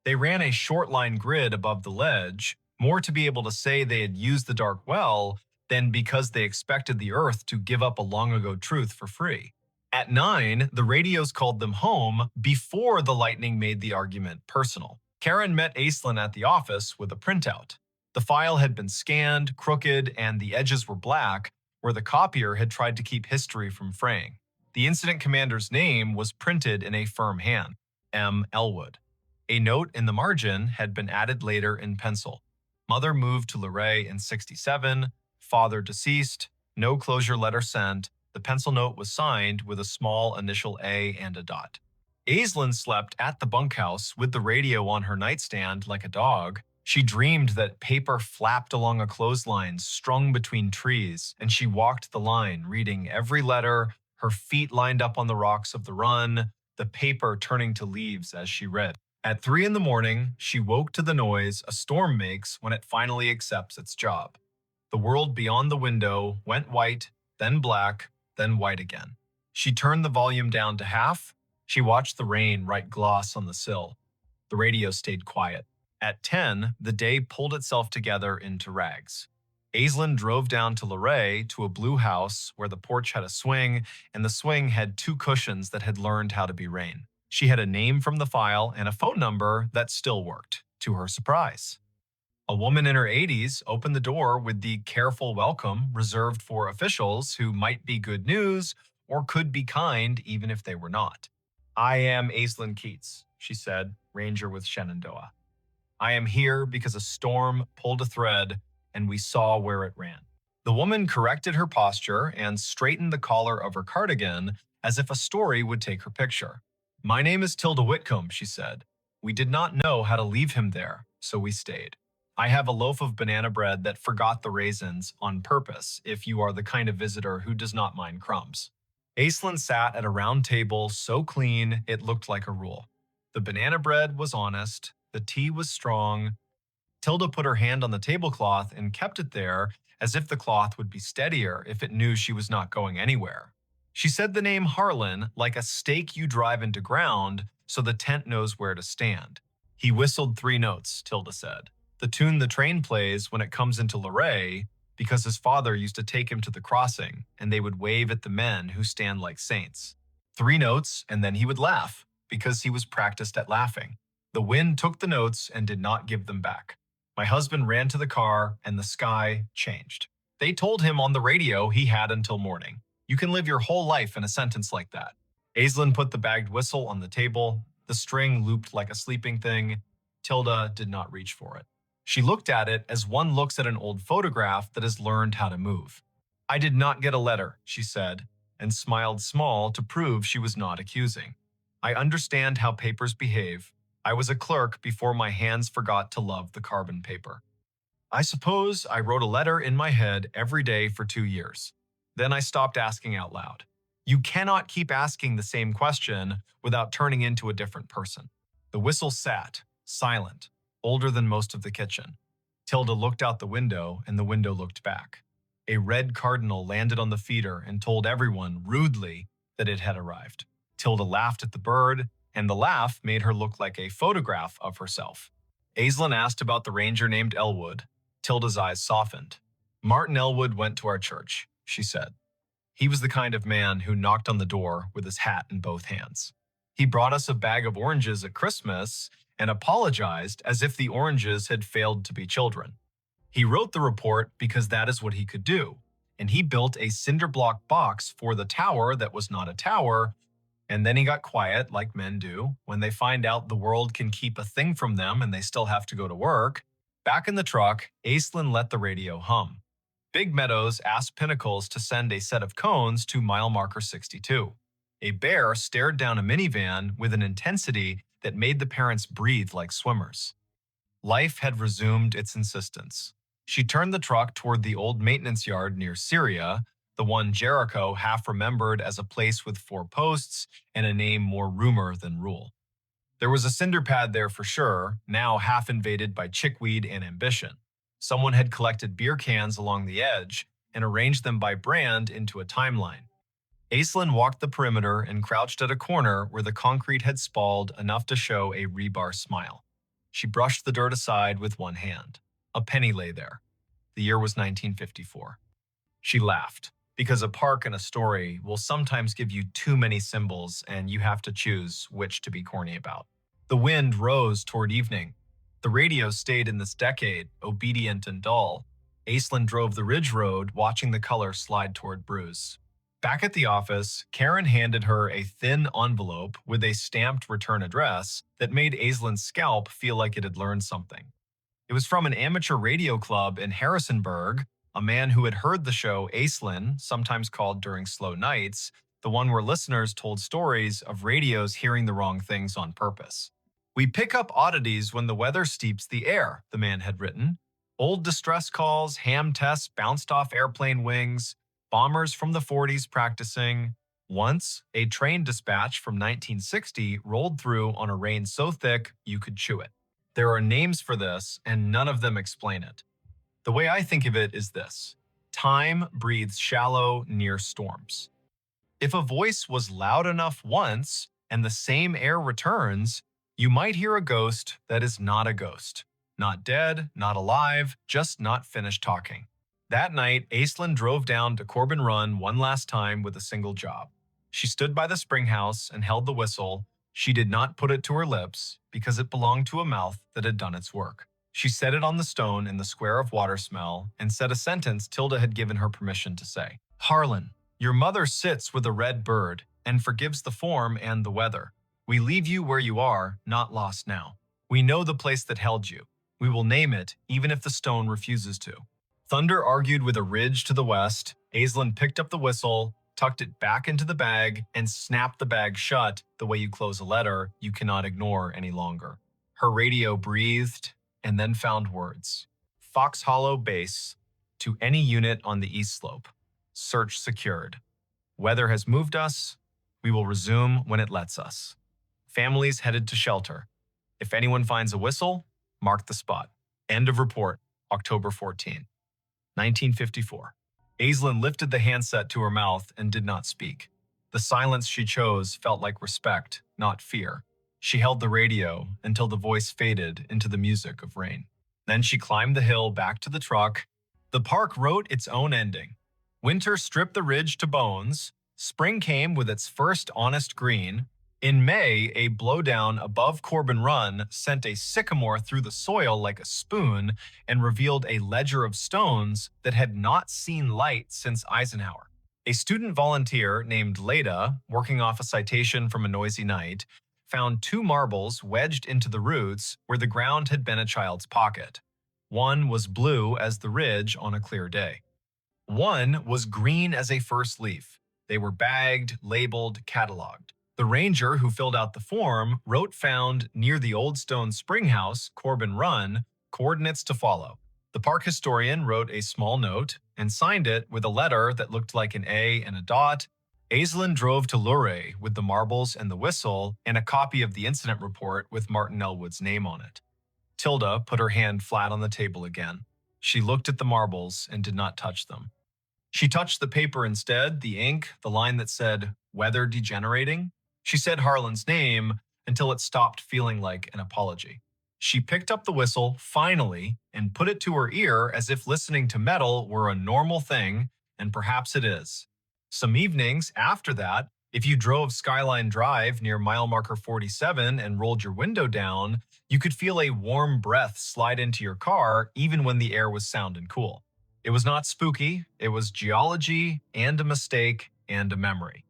They ran a short line grid above the ledge, more to be able to say they had used the dark well than because they expected the earth to give up a long-ago truth for free. At 9, the radios called them home before the lightning made the argument personal. Karen met Aislinn at the office with a printout. The file had been scanned, crooked, and the edges were black, where the copier had tried to keep history from fraying. The incident commander's name was printed in a firm hand, M. Elwood. A note in the margin had been added later in pencil. Mother moved to Luray in 67, father deceased, no closure letter sent. The pencil note was signed with a small initial A and a dot. Aislinn slept at the bunkhouse with the radio on her nightstand like a dog. She dreamed that paper flapped along a clothesline strung between trees, and she walked the line, reading every letter, her feet lined up on the rocks of the run, the paper turning to leaves as she read. At 3 in the morning, she woke to the noise a storm makes when it finally accepts its job. The world beyond the window went white, then black, then white again. She turned the volume down to half. She watched the rain write gloss on the sill. The radio stayed quiet. At 10, the day pulled itself together into rags. Aislinn drove down to Luray to a blue house where the porch had a swing, and the swing had 2 cushions that had learned how to be rain. She had a name from the file and a phone number that still worked, to her surprise. A woman in her 80s opened the door with the careful welcome reserved for officials who might be good news or could be kind even if they were not. "I am Aislinn Keats," she said, ranger with Shenandoah. "I am here because a storm pulled a thread and we saw where it ran." The woman corrected her posture and straightened the collar of her cardigan as if a story would take her picture. "My name is Tilda Whitcomb," she said. "We did not know how to leave him there, so we stayed. I have a loaf of banana bread that forgot the raisins on purpose if you are the kind of visitor who does not mind crumbs." Aislinn sat at a round table so clean it looked like a rule. The banana bread was honest, the tea was strong. Tilda put her hand on the tablecloth and kept it there as if the cloth would be steadier if it knew she was not going anywhere. She said the name Harlan like a stake you drive into ground so the tent knows where to stand. "He whistled 3 notes, Tilda said. "The tune the train plays when it comes into Luray, because his father used to take him to the crossing, and they would wave at the men who stand like saints. 3 notes, and then he would laugh, because he was practiced at laughing. The wind took the notes and did not give them back. My husband ran to the car, and the sky changed. They told him on the radio he had until morning. You can live your whole life in a sentence like that. Aislinn put the bagged whistle on the table. The string looped like a sleeping thing. Tilda did not reach for it. She looked at it as one looks at an old photograph that has learned how to move. I did not get a letter, she said, and smiled small to prove she was not accusing. I understand how papers behave. I was a clerk before my hands forgot to love the carbon paper. I suppose I wrote a letter in my head every day for 2 years. Then I stopped asking out loud. You cannot keep asking the same question without turning into a different person. The whistle sat, silent, older than most of the kitchen. Tilda looked out the window, and the window looked back. A red cardinal landed on the feeder and told everyone, rudely, that it had arrived. Tilda laughed at the bird, and the laugh made her look like a photograph of herself. Aislinn asked about the ranger named Elwood. Tilda's eyes softened. Martin Elwood went to our church, she said. He was the kind of man who knocked on the door with his hat in both hands. He brought us a bag of oranges at Christmas and apologized as if the oranges had failed to be children. He wrote the report because that is what he could do, and he built a cinder block box for the tower that was not a tower, and then he got quiet like men do when they find out the world can keep a thing from them and they still have to go to work. Back in the truck, Aislinn let the radio hum. Big Meadows asked Pinnacles to send a set of cones to mile marker 62. A bear stared down a minivan with an intensity that made the parents breathe like swimmers. Life had resumed its insistence. She turned the truck toward the old maintenance yard near Syria, the one Jericho half remembered as a place with 4 posts and a name more rumor than rule. There was a cinder pad there for sure, now half invaded by chickweed and ambition. Someone had collected beer cans along the edge and arranged them by brand into a timeline. Aislinn walked the perimeter and crouched at a corner where the concrete had spalled enough to show a rebar smile. She brushed the dirt aside with one hand. A penny lay there. The year was 1954. She laughed, because a park and a story will sometimes give you too many symbols and you have to choose which to be corny about. The wind rose toward evening. The radio stayed in this decade, obedient and dull. Aislinn drove the ridge road, watching the color slide toward Bruce. Back at the office, Karen handed her a thin envelope with a stamped return address that made Aislinn's scalp feel like it had learned something. It was from an amateur radio club in Harrisonburg, a man who had heard the show Aislinn, sometimes called During Slow Nights, the one where listeners told stories of radios hearing the wrong things on purpose. We pick up oddities when the weather steeps the air, the man had written. Old distress calls, ham tests bounced off airplane wings, bombers from the 40s practicing. Once, a train dispatch from 1960 rolled through on a rain so thick you could chew it. There are names for this, and none of them explain it. The way I think of it is this. Time breathes shallow near storms. If a voice was loud enough once, and the same air returns, you might hear a ghost that is not a ghost. Not dead, not alive, just not finished talking. That night, Aislinn drove down to Corbin Run one last time with a single job. She stood by the spring house and held the whistle. She did not put it to her lips because it belonged to a mouth that had done its work. She set it on the stone in the square of water smell and said a sentence Tilda had given her permission to say. Harlan, your mother sits with a red bird and forgives the form and the weather. We leave you where you are, not lost now. We know the place that held you. We will name it, even if the stone refuses to. Thunder argued with a ridge to the west. Aislinn picked up the whistle, tucked it back into the bag, and snapped the bag shut the way you close a letter you cannot ignore any longer. Her radio breathed and then found words. Fox Hollow Base, to any unit on the east slope. Search secured. Weather has moved us. We will resume when it lets us. Families headed to shelter. If anyone finds a whistle, mark the spot. End of report, October 14, 1954. Aislinn lifted the handset to her mouth and did not speak. The silence she chose felt like respect, not fear. She held the radio until the voice faded into the music of rain. Then she climbed the hill back to the truck. The park wrote its own ending. Winter stripped the ridge to bones. Spring came with its first honest green. In May, a blowdown above Corbin Run sent a sycamore through the soil like a spoon and revealed a ledger of stones that had not seen light since Eisenhower. A student volunteer named Leda, working off a citation from a noisy night, found two marbles wedged into the roots where the ground had been a child's pocket. One was blue as the ridge on a clear day. One was green as a first leaf. They were bagged, labeled, cataloged. The ranger who filled out the form wrote found near the old stone spring house, Corbin Run, coordinates to follow. The park historian wrote a small note and signed it with a letter that looked like an A and a dot. Aislinn drove to Luray with the marbles and the whistle and a copy of the incident report with Martin Elwood's name on it. Tilda put her hand flat on the table again. She looked at the marbles and did not touch them. She touched the paper instead, the ink, the line that said, "Weather degenerating." She said Harlan's name until it stopped feeling like an apology. She picked up the whistle, finally, and put it to her ear as if listening to metal were a normal thing, and perhaps it is. Some evenings after that, if you drove Skyline Drive near mile marker 47 and rolled your window down, you could feel a warm breath slide into your car even when the air was sound and cool. It was not spooky, it was geology and a mistake and a memory.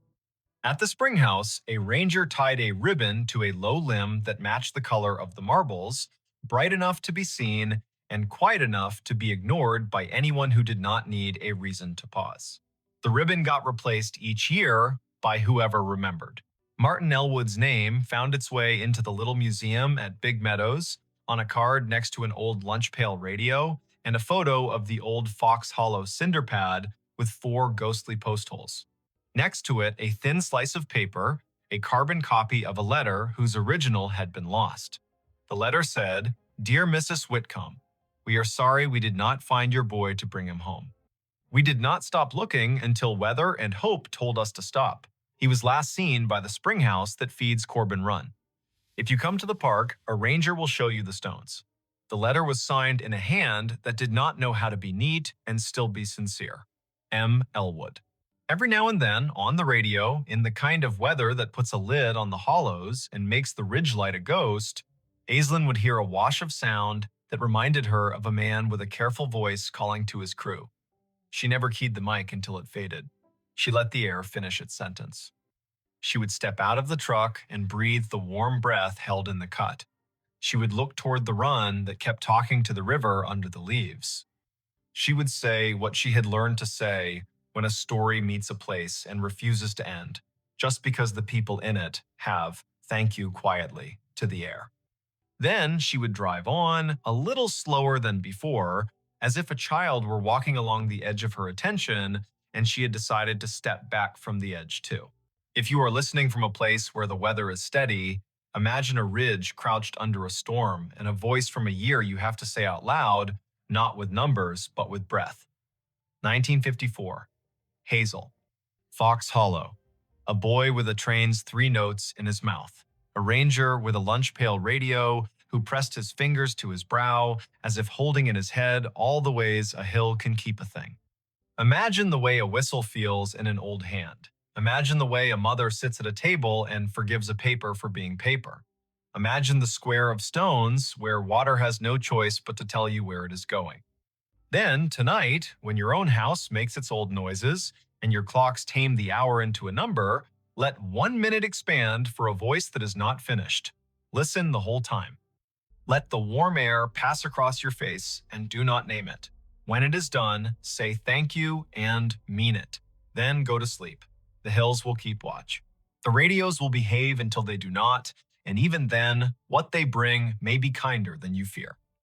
At the spring house, a ranger tied a ribbon to a low limb that matched the color of the marbles, bright enough to be seen and quiet enough to be ignored by anyone who did not need a reason to pause. The ribbon got replaced each year by whoever remembered. Martin Elwood's name found its way into the little museum at Big Meadows on a card next to an old lunch pail radio and a photo of the old Fox Hollow cinder pad with 4 ghostly post holes. Next to it, a thin slice of paper, a carbon copy of a letter whose original had been lost. The letter said, "Dear Mrs. Whitcomb, we are sorry we did not find your boy to bring him home. We did not stop looking until weather and hope told us to stop. He was last seen by the spring house that feeds Corbin Run. If you come to the park, a ranger will show you the stones." The letter was signed in a hand that did not know how to be neat and still be sincere. M. Elwood. Every now and then, on the radio, in the kind of weather that puts a lid on the hollows and makes the ridgelight a ghost, Aislinn would hear a wash of sound that reminded her of a man with a careful voice calling to his crew. She never keyed the mic until it faded. She let the air finish its sentence. She would step out of the truck and breathe the warm breath held in the cut. She would look toward the run that kept talking to the river under the leaves. She would say what she had learned to say when a story meets a place and refuses to end, just because the people in it have "thank you quietly" to the air. Then she would drive on, a little slower than before, as if a child were walking along the edge of her attention and she had decided to step back from the edge too. If you are listening from a place where the weather is steady, imagine a ridge crouched under a storm and a voice from a year you have to say out loud, not with numbers, but with breath. 1954. Hazel. Fox Hollow. A boy with a train's 3 notes in his mouth. A ranger with a lunch pail radio who pressed his fingers to his brow as if holding in his head all the ways a hill can keep a thing. Imagine the way a whistle feels in an old hand. Imagine the way a mother sits at a table and forgives a paper for being paper. Imagine the square of stones where water has no choice but to tell you where it is going. Then, tonight, when your own house makes its old noises and your clocks tame the hour into a number, let 1 minute expand for a voice that is not finished. Listen the whole time. Let the warm air pass across your face and do not name it. When it is done, say thank you and mean it. Then go to sleep. The hills will keep watch. The radios will behave until they do not, and even then, what they bring may be kinder than you fear.